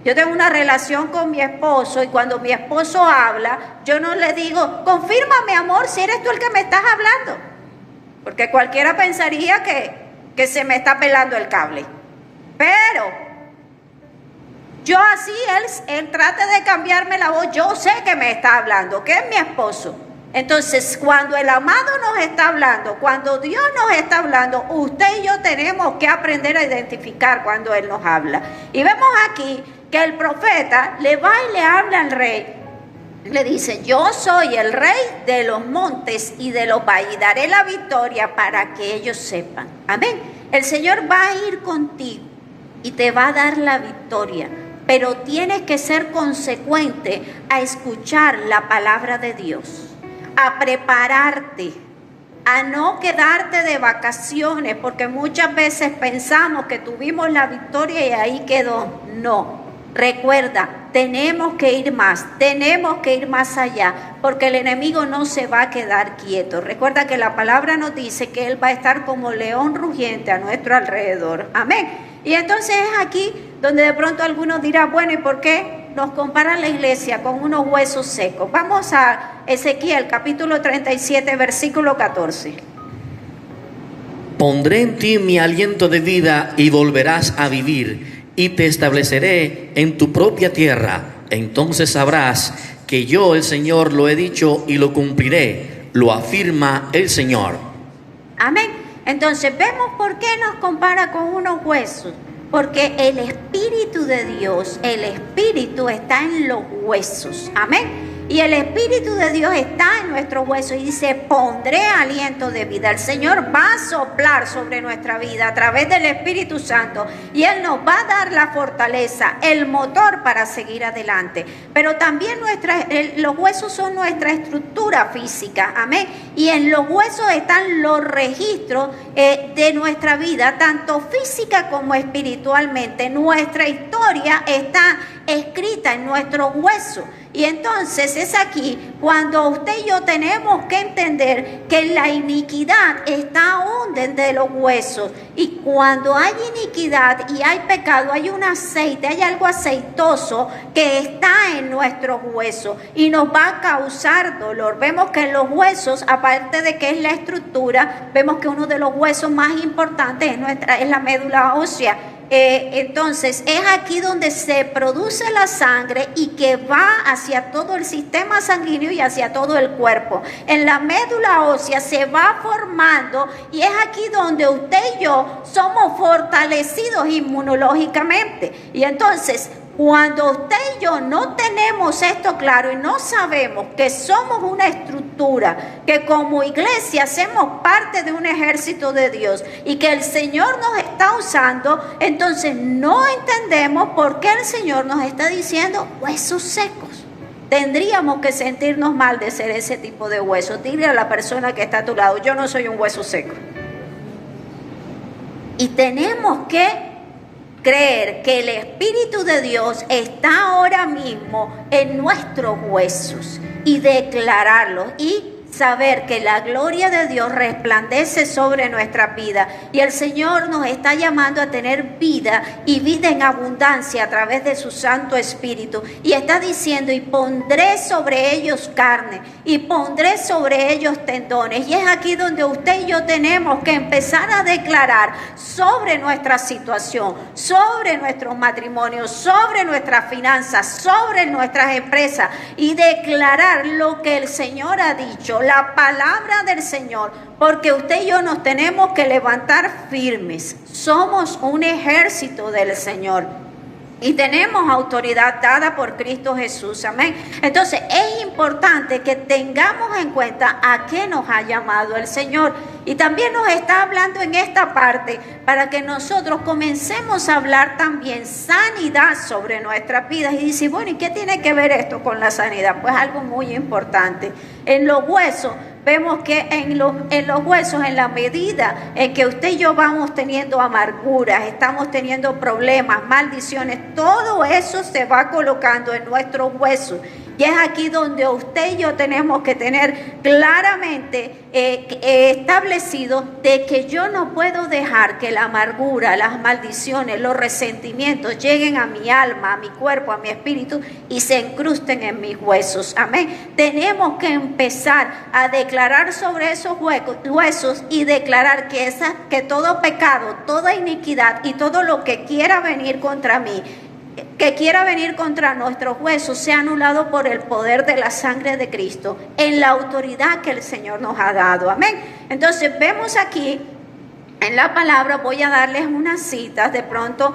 Yo tengo una relación con mi esposo, y cuando mi esposo habla, yo no le digo, confírmame, amor, si eres tú el que me estás hablando. Porque cualquiera pensaría que se me está pelando el cable. Pero yo así, él trata de cambiarme la voz, yo sé que me está hablando, que es mi esposo. Entonces, cuando el amado nos está hablando, cuando Dios nos está hablando, usted y yo tenemos que aprender a identificar cuando Él nos habla. Y vemos aquí que el profeta le va y le habla al rey, Le dice, yo soy el rey de los montes y de los valles, daré la victoria para que ellos sepan. Amén. El Señor va a ir contigo y te va a dar la victoria, pero tienes que ser consecuente a escuchar la palabra de Dios, a prepararte, a no quedarte de vacaciones, porque muchas veces pensamos que tuvimos la victoria y ahí quedó. No. Recuerda, tenemos que ir más allá, porque el enemigo no se va a quedar quieto. Recuerda que la palabra nos dice que él va a estar como león rugiente a nuestro alrededor. Amén. Y entonces es aquí donde de pronto algunos dirán, bueno, ¿y por qué nos comparan la iglesia con unos huesos secos? Vamos a Ezequiel capítulo 37, versículo 14. Pondré en ti mi aliento de vida y volverás a vivir, y te estableceré en tu propia tierra. Entonces sabrás que yo, el Señor, lo he dicho y lo cumpliré, lo afirma el Señor. Amén. Entonces vemos por qué nos compara con unos huesos. Porque el Espíritu de Dios, el Espíritu está en los huesos. Amén. Y el Espíritu de Dios está en nuestros huesos y dice, pondré aliento de vida. El Señor va a soplar sobre nuestra vida a través del Espíritu Santo y Él nos va a dar la fortaleza, el motor para seguir adelante. Pero también los huesos son nuestra estructura física, amén. Y en los huesos están los registros de nuestra vida, tanto física como espiritualmente. Nuestra historia está escrita en nuestros huesos. Y entonces es aquí cuando usted y yo tenemos que entender que la iniquidad está aún desde los huesos. Y cuando hay iniquidad y hay pecado, hay un aceite, hay algo aceitoso que está en nuestros huesos y nos va a causar dolor. Vemos que en los huesos, aparte de que es la estructura, vemos que uno de los huesos más importantes es la médula ósea. Entonces es aquí donde se produce la sangre y que va hacia todo el sistema sanguíneo y hacia todo el cuerpo. En la médula ósea se va formando y es aquí donde usted y yo somos fortalecidos inmunológicamente. Y entonces cuando usted y yo no tenemos esto claro y no sabemos que somos una estructura, que como iglesia hacemos parte de un ejército de Dios y que el Señor nos está usando, entonces no entendemos por qué el Señor nos está diciendo huesos secos. Tendríamos que sentirnos mal de ser ese tipo de huesos. Dile a la persona que está a tu lado, yo no soy un hueso seco. Y tenemos que creer que el Espíritu de Dios está ahora mismo en nuestros huesos y declararlo y saber que la gloria de Dios resplandece sobre nuestra vida y el Señor nos está llamando a tener vida y vida en abundancia a través de su Santo Espíritu y está diciendo y pondré sobre ellos carne y pondré sobre ellos tendones. Y es aquí donde usted y yo tenemos que empezar a declarar sobre nuestra situación, sobre nuestros matrimonios, sobre nuestras finanzas, sobre nuestras empresas y declarar lo que el Señor ha dicho, la palabra del Señor, porque usted y yo nos tenemos que levantar firmes. Somos un ejército del Señor y tenemos autoridad dada por Cristo Jesús, amén. Entonces es importante que tengamos en cuenta a qué nos ha llamado el Señor y también nos está hablando en esta parte para que nosotros comencemos a hablar también sanidad sobre nuestras vidas. Y dice, bueno, ¿y qué tiene que ver esto con la sanidad? Pues algo muy importante. En los huesos, vemos que en los huesos, en la medida en que usted y yo vamos teniendo amarguras, estamos teniendo problemas, maldiciones, todo eso se va colocando en nuestros huesos. Y es aquí donde usted y yo tenemos que tener claramente establecido de que yo no puedo dejar que la amargura, las maldiciones, los resentimientos lleguen a mi alma, a mi cuerpo, a mi espíritu y se incrusten en mis huesos. Amén. Tenemos que empezar a declarar sobre esos huesos y declarar que todo pecado, toda iniquidad y todo lo que quiera venir contra mí, que quiera venir contra nuestros huesos, sea anulado por el poder de la sangre de Cristo, en la autoridad que el Señor nos ha dado. Amén. Entonces vemos aquí en la palabra, voy a darles unas citas, de pronto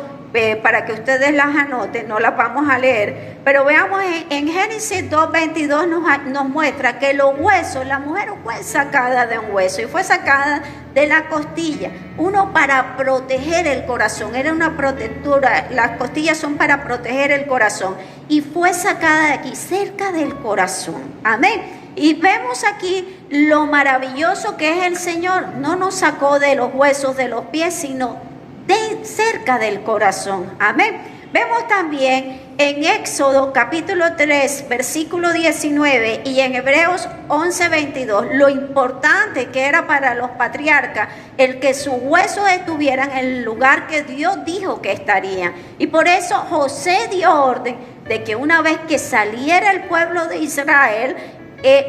para que ustedes las anoten, no las vamos a leer, pero veamos en Génesis 2:22 nos muestra que los huesos, la mujer fue sacada de un hueso y fue sacada de la costilla, uno para proteger el corazón, era una protectora, las costillas son para proteger el corazón, y fue sacada de aquí, cerca del corazón, amén. Y vemos aquí lo maravilloso que es el Señor, no nos sacó de los huesos de los pies, sino de cerca del corazón, amén. Vemos también en Éxodo capítulo 3, versículo 19 y en Hebreos 11:22, lo importante que era para los patriarcas el que sus huesos estuvieran en el lugar que Dios dijo que estarían. Y por eso José dio orden de que una vez que saliera el pueblo de Israel,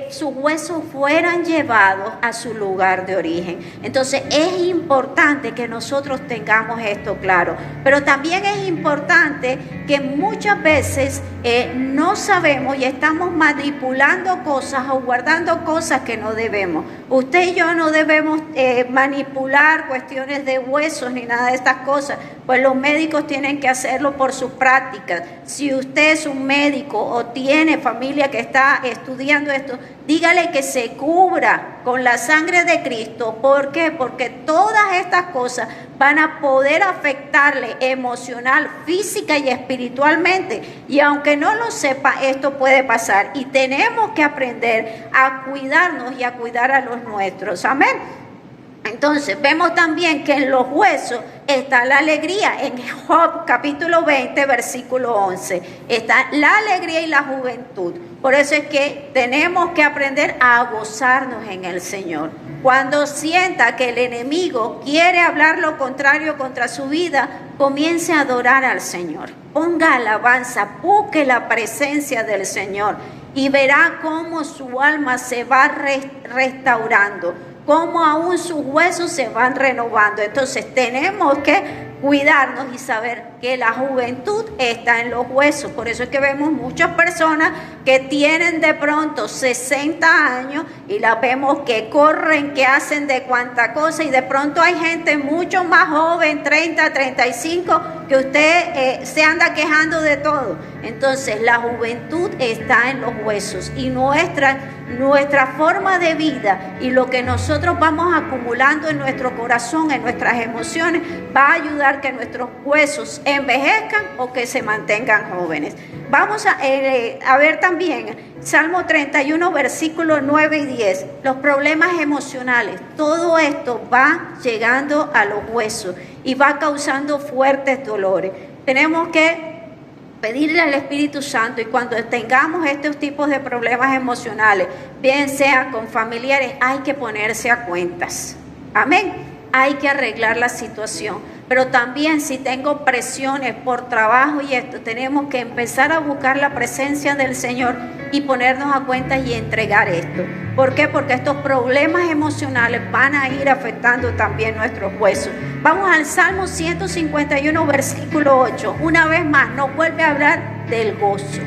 sus huesos fueran llevados a su lugar de origen. Entonces es importante que nosotros tengamos esto claro, pero también es importante que muchas veces no sabemos y estamos manipulando cosas o guardando cosas que no debemos. Usted y yo no debemos manipular cuestiones de huesos ni nada de estas cosas, pues los médicos tienen que hacerlo por sus prácticas. Si usted es un médico o tiene familia que está estudiando esto, dígale que se cubra con la sangre de Cristo. ¿Por qué? Porque todas estas cosas van a poder afectarle emocional, física y espiritualmente. Y aunque no lo sepa, esto puede pasar. Y tenemos que aprender a cuidarnos y a cuidar a los nuestros. Amén. Entonces vemos también que en los huesos está la alegría. En Job capítulo 20 versículo 11 está la alegría y la juventud. Por eso es que tenemos que aprender a gozarnos en el Señor. Cuando sienta que el enemigo quiere hablar lo contrario contra su vida, comience a adorar al Señor. Ponga alabanza, busque la presencia del Señor y verá cómo su alma se va restaurando, cómo aún sus huesos se van renovando. Entonces tenemos que cuidarnos y saber que la juventud está en los huesos. Por eso es que vemos muchas personas que tienen de pronto 60 años y las vemos que corren, que hacen de cuanta cosa, y de pronto hay gente mucho más joven, 30, 35, que usted se anda quejando de todo. Entonces la juventud está en los huesos, y nuestra forma de vida y lo que nosotros vamos acumulando en nuestro corazón, en nuestras emociones, va a ayudar que nuestros huesos envejezcan o que se mantengan jóvenes. Vamos a ver también Salmo 31, versículos 9 y 10. Los problemas emocionales, todo esto va llegando a los huesos y va causando fuertes dolores. Tenemos que pedirle al Espíritu Santo, y cuando tengamos estos tipos de problemas emocionales, bien sea con familiares, hay que ponerse a cuentas. Amén. Hay que arreglar la situación. Pero también si tengo presiones por trabajo y esto, tenemos que empezar a buscar la presencia del Señor y ponernos a cuentas y entregar esto. ¿Por qué? Porque estos problemas emocionales van a ir afectando también nuestros huesos. Vamos al Salmo 151, versículo 8. Una vez más nos vuelve a hablar del gozo.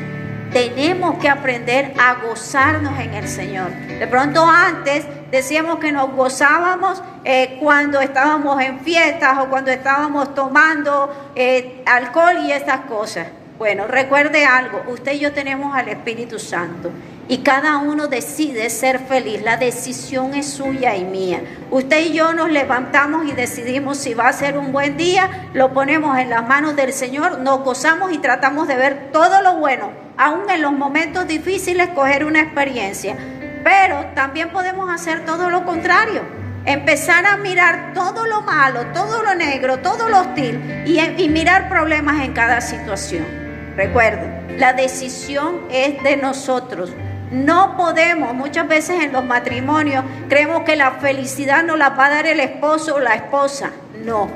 Tenemos que aprender a gozarnos en el Señor. De pronto antes decíamos que nos gozábamos cuando estábamos en fiestas o cuando estábamos tomando alcohol y estas cosas. Bueno, recuerde algo, usted y yo tenemos al Espíritu Santo y cada uno decide ser feliz. La decisión es suya y mía. Usted y yo nos levantamos y decidimos si va a ser un buen día, lo ponemos en las manos del Señor, nos gozamos y tratamos de ver todo lo bueno, aún en los momentos difíciles, coger una experiencia. Pero también podemos hacer todo lo contrario, empezar a mirar todo lo malo, todo lo negro, todo lo hostil y mirar problemas en cada situación. Recuerden, la decisión es de nosotros. No podemos, muchas veces en los matrimonios creemos que la felicidad nos la va a dar el esposo o la esposa. No,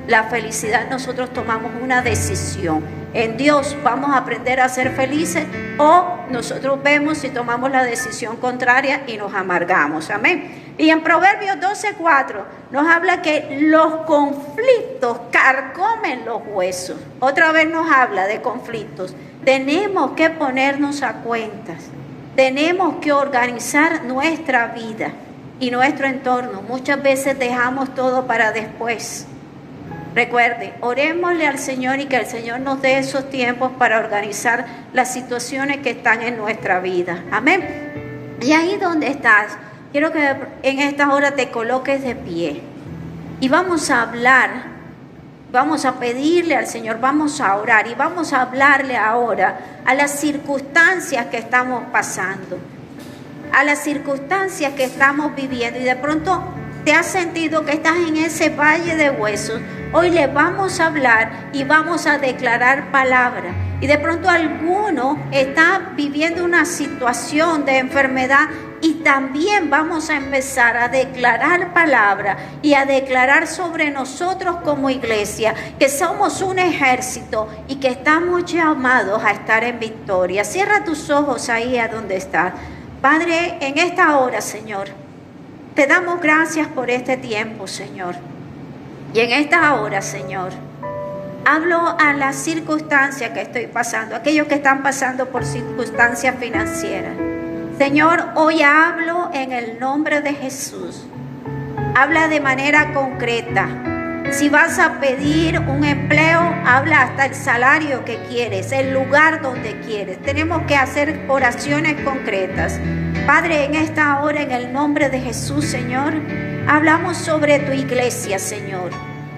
la felicidad nosotros tomamos una decisión. En Dios vamos a aprender a ser felices, o nosotros vemos si tomamos la decisión contraria y nos amargamos. Amén. Y en Proverbios 12:4 nos habla que los conflictos carcomen los huesos. Otra vez nos habla de conflictos. Tenemos que ponernos a cuentas. Tenemos que organizar nuestra vida y nuestro entorno. Muchas veces dejamos todo para después. Recuerde, orémosle al Señor y que el Señor nos dé esos tiempos para organizar las situaciones que están en nuestra vida. Amén. Y ahí donde estás, quiero que en esta hora te coloques de pie. Y vamos a hablar, vamos a pedirle al Señor, vamos a orar y vamos a hablarle ahora a las circunstancias que estamos pasando, a las circunstancias que estamos viviendo. Y de pronto te has sentido que estás en ese valle de huesos. Hoy le vamos a hablar y vamos a declarar palabra. Y de pronto alguno está viviendo una situación de enfermedad y también vamos a empezar a declarar palabra y a declarar sobre nosotros como iglesia que somos un ejército y que estamos llamados a estar en victoria. Cierra tus ojos ahí a donde estás. Padre, en esta hora, Señor, te damos gracias por este tiempo, Señor. Y en esta hora, Señor, hablo a las circunstancias que estoy pasando, aquellos que están pasando por circunstancias financieras. Señor, hoy hablo en el nombre de Jesús. Habla de manera concreta. Si vas a pedir un empleo, habla hasta el salario que quieres, el lugar donde quieres. Tenemos que hacer oraciones concretas. Padre, en esta hora, en el nombre de Jesús, Señor, hablamos sobre tu iglesia, Señor,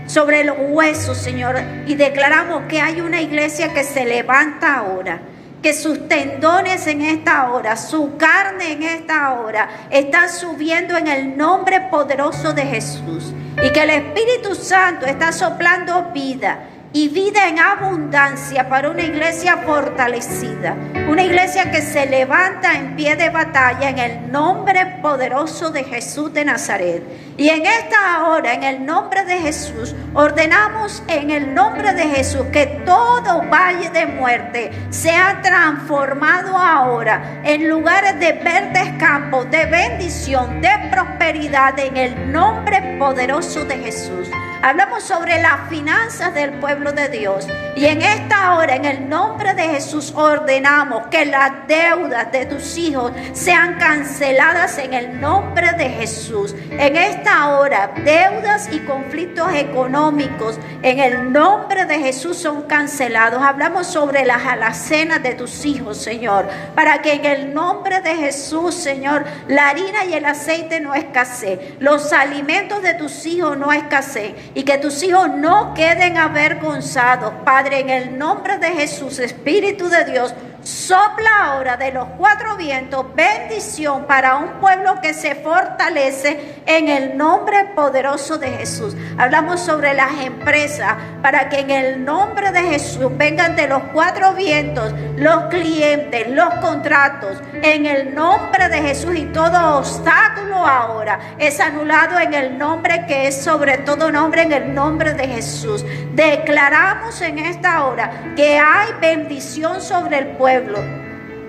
sobre los huesos, Señor, y declaramos que hay una iglesia que se levanta ahora, que sus tendones en esta hora, su carne en esta hora, están subiendo en el nombre poderoso de Jesús, y que el Espíritu Santo está soplando vida, y vida en abundancia para una iglesia fortalecida, una iglesia que se levanta en pie de batalla en el nombre poderoso de Jesús de Nazaret. Y en esta hora, en el nombre de Jesús, ordenamos en el nombre de Jesús que todo valle de muerte sea transformado ahora en lugares de verdes campos, de bendición, de prosperidad, en el nombre poderoso de Jesús. Hablamos sobre las finanzas del pueblo de Dios. Y en esta hora, en el nombre de Jesús, ordenamos que las deudas de tus hijos sean canceladas en el nombre de Jesús. En esta hora, deudas y conflictos económicos, en el nombre de Jesús, son cancelados. Hablamos sobre las alacenas de tus hijos, Señor, para que en el nombre de Jesús, Señor, la harina y el aceite no escaseen, los alimentos de tus hijos no escaseen, y que tus hijos no queden avergonzados. Padre, en el nombre de Jesús, Espíritu de Dios, sopla ahora de los cuatro vientos bendición para un pueblo que se fortalece en el nombre poderoso de Jesús. Hablamos sobre las empresas para que en el nombre de Jesús vengan de los cuatro vientos los clientes, los contratos, en el nombre de Jesús, y todo obstáculo ahora es anulado en el nombre que es sobre todo nombre, en el nombre de Jesús. Declaramos en esta hora que hay bendición sobre el pueblo.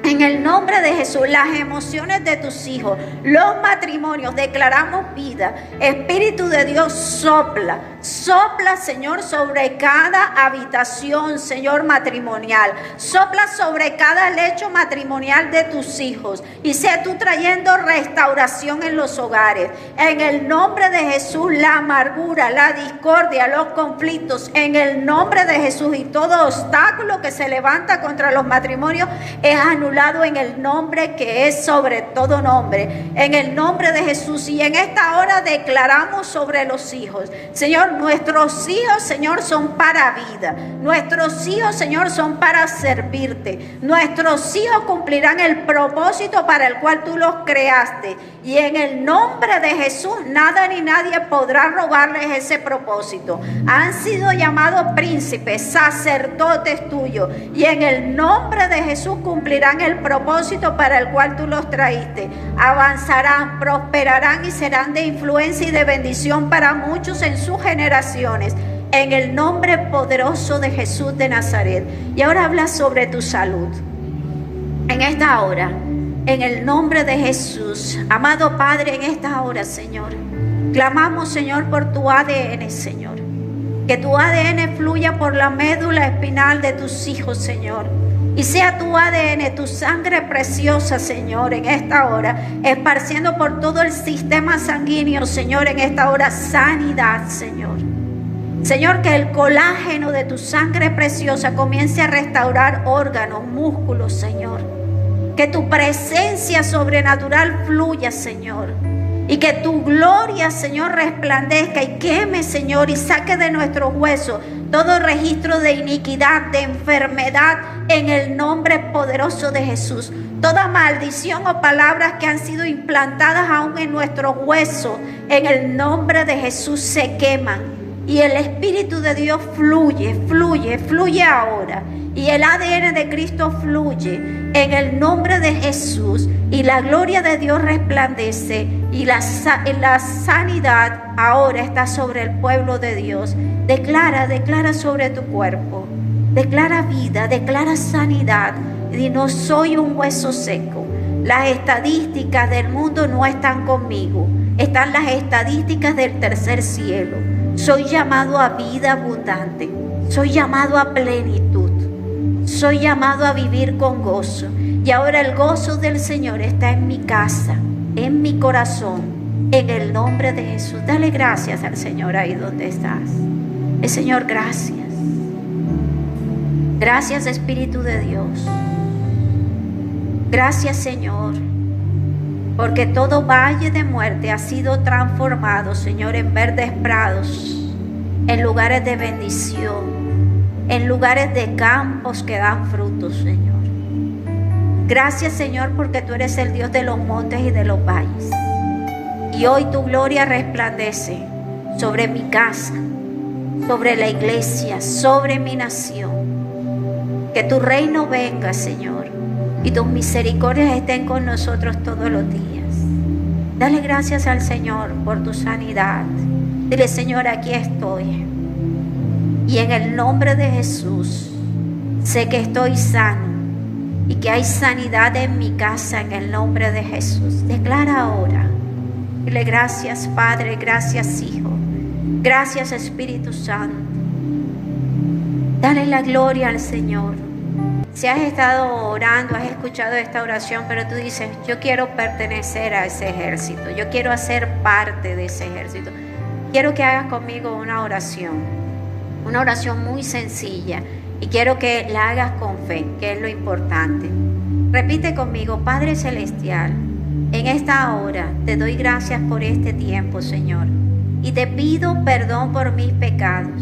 En el nombre de Jesús, las emociones de tus hijos, los matrimonios, declaramos vida. Espíritu de Dios, sopla, sopla, Señor, sobre cada habitación, Señor, matrimonial. Sopla sobre cada lecho matrimonial de tus hijos. Y sea tú trayendo restauración en los hogares. En el nombre de Jesús, la amargura, la discordia, los conflictos, en el nombre de Jesús, y todo obstáculo que se levanta contra los matrimonios es anulado en el nombre que es sobre todo nombre, en el nombre de Jesús. Y en esta hora declaramos sobre los hijos, Señor, nuestros hijos, Señor, son para vida, nuestros hijos, Señor, son para servirte, nuestros hijos cumplirán el propósito para el cual tú los creaste, y en el nombre de Jesús nada ni nadie podrá robarles ese propósito. Han sido llamados príncipes, sacerdotes tuyos, y en el nombre de Jesús cumplirán el propósito para el cual tú los traíste. Avanzarán, prosperarán y serán de influencia y de bendición para muchos en sus generaciones, en el nombre poderoso de Jesús de Nazaret. Y ahora habla sobre tu salud. En esta hora, en el nombre de Jesús, amado Padre, en esta hora, Señor, clamamos, Señor, por tu ADN, Señor. Que tu ADN fluya por la médula espinal de tus hijos, Señor. Y sea tu ADN, tu sangre preciosa, Señor, en esta hora, esparciendo por todo el sistema sanguíneo, Señor, en esta hora, sanidad, Señor. Señor, que el colágeno de tu sangre preciosa comience a restaurar órganos, músculos, Señor. Que tu presencia sobrenatural fluya, Señor. Y que tu gloria, Señor, resplandezca y queme, Señor, y saque de nuestros huesos todo registro de iniquidad, de enfermedad, en el nombre poderoso de Jesús. Toda maldición o palabras que han sido implantadas aún en nuestros huesos, en el nombre de Jesús se queman. Y el Espíritu de Dios fluye, fluye, fluye ahora. Y el ADN de Cristo fluye en el nombre de Jesús. Y la gloria de Dios resplandece. Y la sanidad ahora está sobre el pueblo de Dios. Declara sobre tu cuerpo. Declara vida, declara sanidad. Y no soy un hueso seco. Las estadísticas del mundo no están conmigo. Están las estadísticas del tercer cielo. Soy llamado a vida abundante. Soy llamado a plenitud. Soy llamado a vivir con gozo. Y ahora el gozo del Señor está en mi casa, en mi corazón, en el nombre de Jesús. Dale gracias al Señor ahí donde estás. Señor, gracias. Gracias, Espíritu de Dios. Gracias, Señor. Porque todo valle de muerte ha sido transformado, Señor, en verdes prados, en lugares de bendición, en lugares de campos que dan frutos, Señor. Gracias, Señor, porque tú eres el Dios de los montes y de los valles. Y hoy tu gloria resplandece sobre mi casa, sobre la iglesia, sobre mi nación. Que tu reino venga, Señor, y tus misericordias estén con nosotros todos los días. Dale gracias al Señor por tu sanidad. Dile, Señor, aquí estoy. Y en el nombre de Jesús, sé que estoy sano y que hay sanidad en mi casa en el nombre de Jesús. Declara ahora. Dile gracias, Padre, gracias, Hijo. Gracias, Espíritu Santo. Dale la gloria al Señor. Si has estado orando, has escuchado esta oración, pero tú dices, yo quiero pertenecer a ese ejército, yo quiero hacer parte de ese ejército. Quiero que hagas conmigo una oración muy sencilla, y quiero que la hagas con fe, que es lo importante. Repite conmigo: Padre Celestial, en esta hora te doy gracias por este tiempo, Señor, y te pido perdón por mis pecados.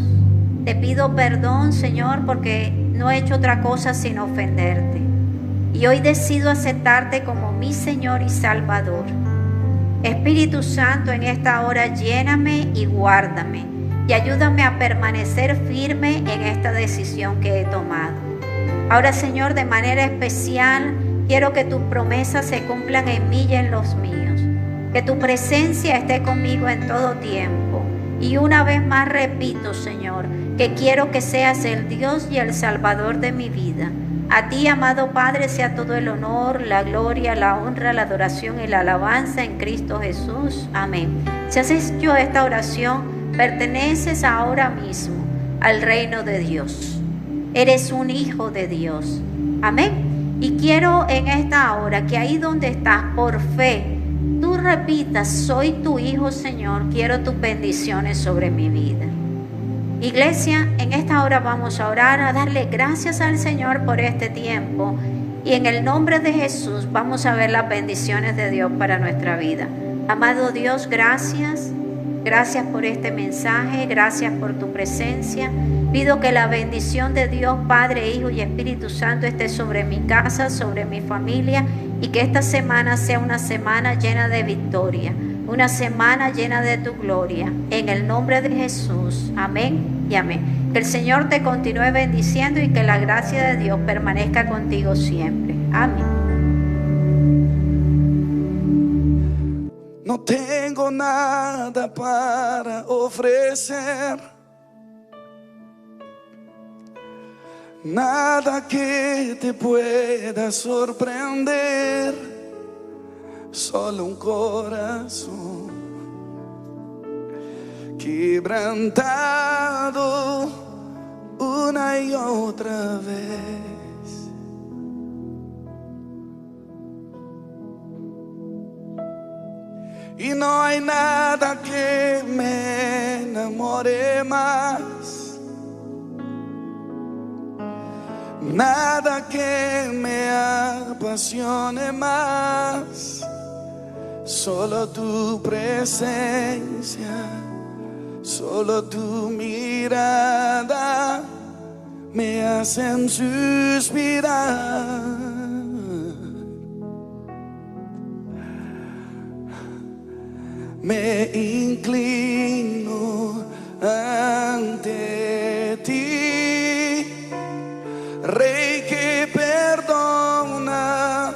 Te pido perdón, Señor, porque no he hecho otra cosa sin ofenderte. Y hoy decido aceptarte como mi Señor y Salvador. Espíritu Santo, en esta hora lléname y guárdame. Y ayúdame a permanecer firme en esta decisión que he tomado. Ahora, Señor, de manera especial, quiero que tus promesas se cumplan en mí y en los míos. Que tu presencia esté conmigo en todo tiempo. Y una vez más repito, Señor, que quiero que seas el Dios y el Salvador de mi vida. A ti, amado Padre, sea todo el honor, la gloria, la honra, la adoración y la alabanza en Cristo Jesús. Amén. Si has hecho esta oración, perteneces ahora mismo al reino de Dios. Eres un hijo de Dios. Amén. Y quiero en esta hora que ahí donde estás, por fe, tú repitas: soy tu hijo, Señor, quiero tus bendiciones sobre mi vida. Iglesia, en esta hora vamos a orar, a darle gracias al Señor por este tiempo, y en el nombre de Jesús vamos a ver las bendiciones de Dios para nuestra vida. Amado Dios, gracias. Gracias por este mensaje, gracias por tu presencia. Pido que la bendición de Dios, Padre, Hijo y Espíritu Santo esté sobre mi casa, sobre mi familia, y que esta semana sea una semana llena de victoria, una semana llena de tu gloria. En el nombre de Jesús, amén y amén. Que el Señor te continúe bendiciendo y que la gracia de Dios permanezca contigo siempre. Amén. No tengo nada para ofrecer, nada que te pueda sorprender, solo un corazón quebrantado una y otra vez. Y no hay nada que me enamore más, nada que me apasione más, solo tu presencia, solo tu mirada me hacen suspirar. Me inclino ante ti, Rey que perdona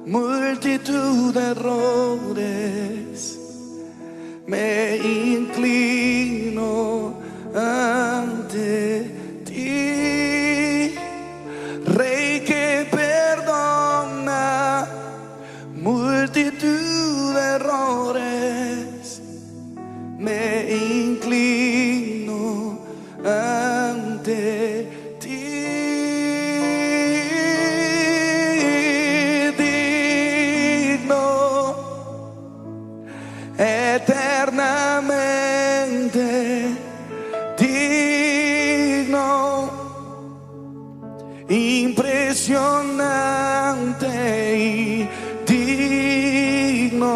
multitud de errores. Me inclino ante ti, Rey que perdona multitud de errores. Me inclino ante ti, digno, eternamente digno, impresionante y digno.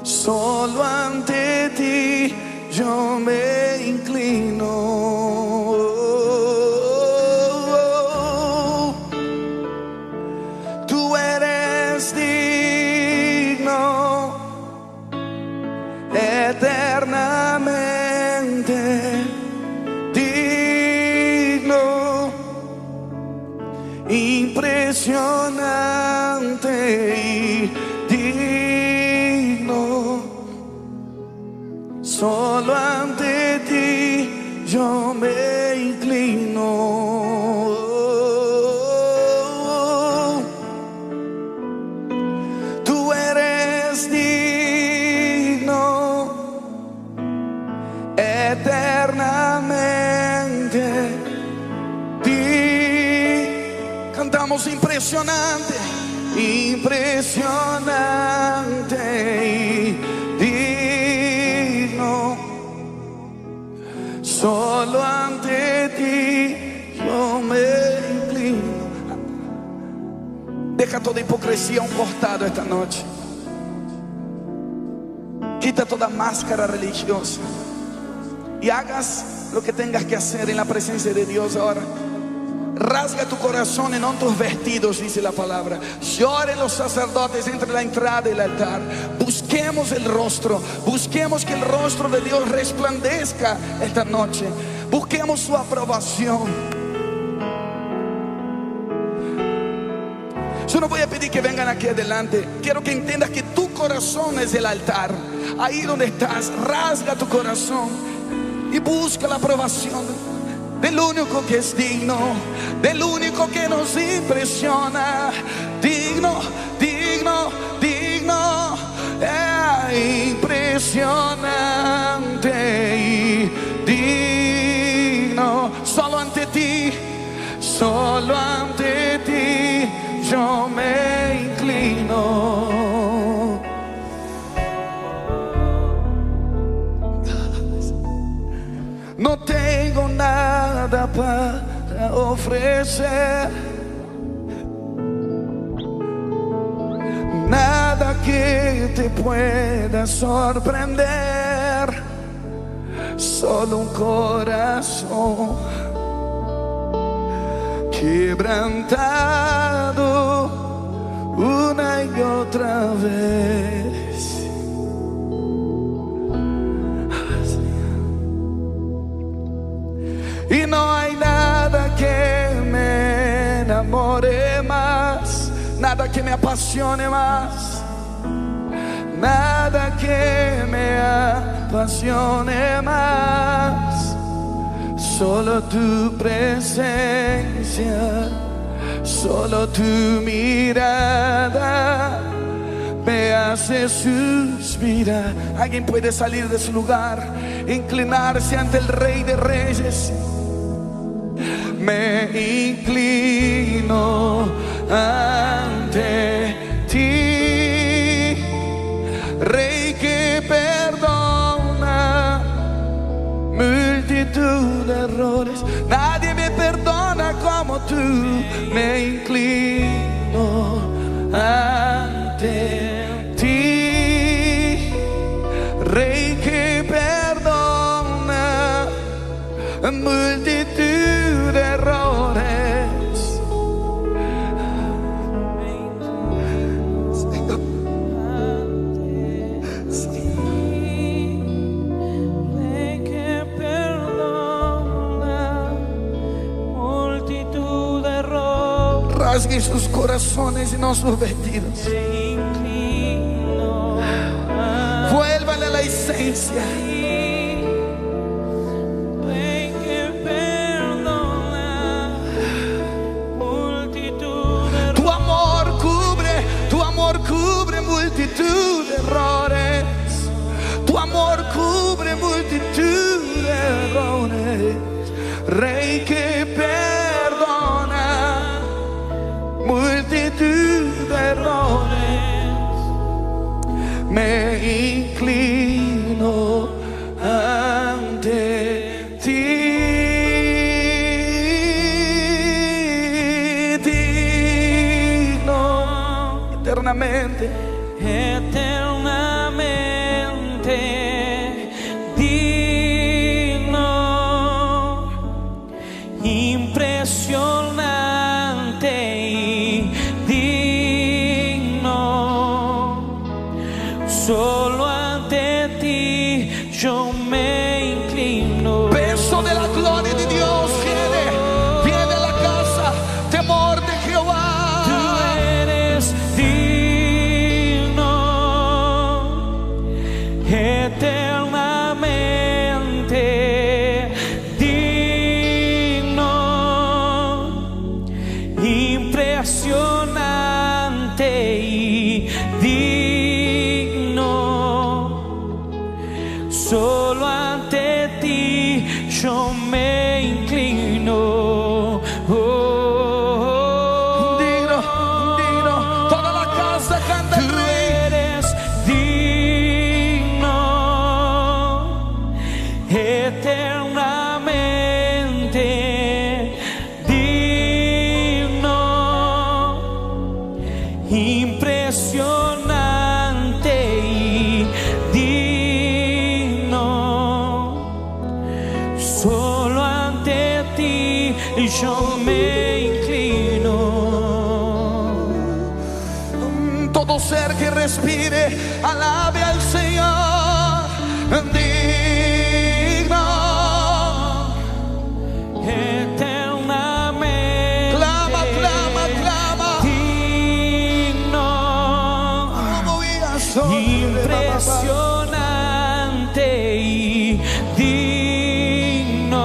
Solo ante ti yo me inclino. Tú eres digno, eternamente digno, impresionante y digno. Solo ante ti yo me inclino. Tú eres digno, eternamente digno. Cantamos impresionante, impresionante y digno. Solo ante ti yo me inclino. Deja toda hipocresía a un costado esta noche. Quita toda máscara religiosa y hagas lo que tengas que hacer en la presencia de Dios ahora. Rasga tu corazón y no tus vestidos, dice la palabra. Lloren los sacerdotes entre la entrada y el altar. Busquemos el rostro, busquemos que el rostro de Dios resplandezca esta noche. Busquemos su aprobación. Yo no voy a pedir que vengan aquí adelante. Quiero que entiendas que tu corazón es el altar. Ahí donde estás, rasga tu corazón y busca la aprobación del único que es digno, del único que nos impresiona. Digno, digno, digno, impresionante y digno. Solo ante ti yo me inclino. No tengo nada para ofrecer, nada que te pueda sorprender, solo un corazón quebrantado una y otra vez. Y no hay nada que me enamore más, nada que me apasione más, nada que me apasione más. Solo tu presencia, solo tu mirada me hace suspirar. Alguien puede salir de su lugar, inclinarse ante el Rey de Reyes. Me inclino ante ti, Rey que perdona de errores. Nadie me perdona como tú. Me inclino ante ti, Rey que perdona multitud de errores. Rey que perdona multitud de errores. Rasgue sus corazones y no sus vestidos. Se inclinó Vuélvale a la esencia. Rey que perdona multitud de errores. Tu amor cubre multitud de errores. Tu amor cubre multitud de errores. Rey que perdona multitud de errores. Me inclino ante ti, digno eternamente, Eternamente digno, impresionante y digno. Solo ante ti yo me inclino. peso de la gloria de Dios viene a la casa, temor de Jehová. Tú eres digno, eternamente digno, impresionante y digno. Solo ante ti yo me inclino. Digno, digno, toda la casa canta el Tú Rey. eres digno, eternamente digno, impresionante y digno. Solo ante ti yo me inclino. Todo ser que respire, alabe al Señor. Digno, Eternamente clama, clama, clama. digno, impresionante y digno.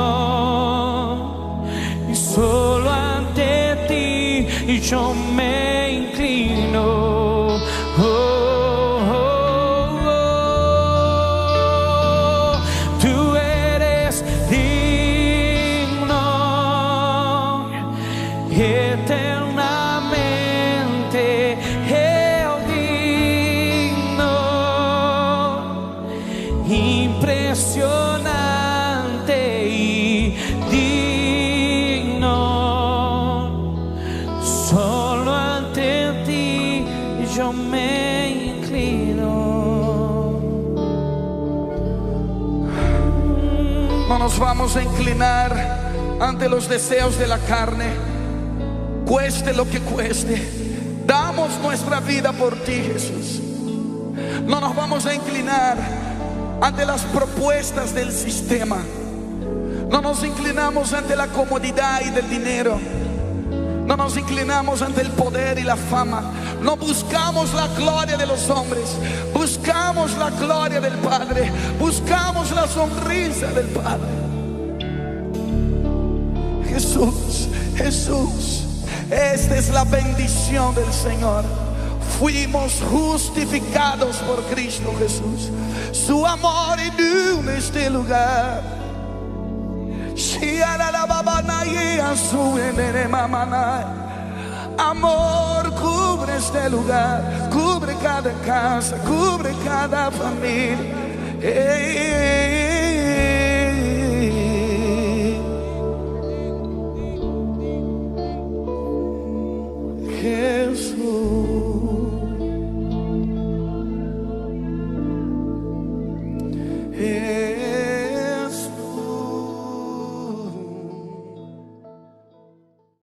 Y solo ante ti yo me inclino. Oh, oh, oh. Tú eres digno, eternamente digno, impresionante y digno. Solo ante ti yo me inclino. No nos vamos a inclinar ante los deseos de la carne, cueste lo que cueste. Damos nuestra vida por ti, Jesús. No nos vamos a inclinar ante las propuestas del sistema. No nos inclinamos ante la comodidad y del dinero. No nos inclinamos ante el poder y la fama. No buscamos la gloria de los hombres. Buscamos la gloria del Padre. Buscamos la sonrisa del Padre. Jesús, Jesús, esta es la bendición del Señor. Fuimos justificados por Cristo Jesús. Su amor inunda este lugar. Amor cubre este lugar, cubre cada casa, cubre cada familia. Jesús.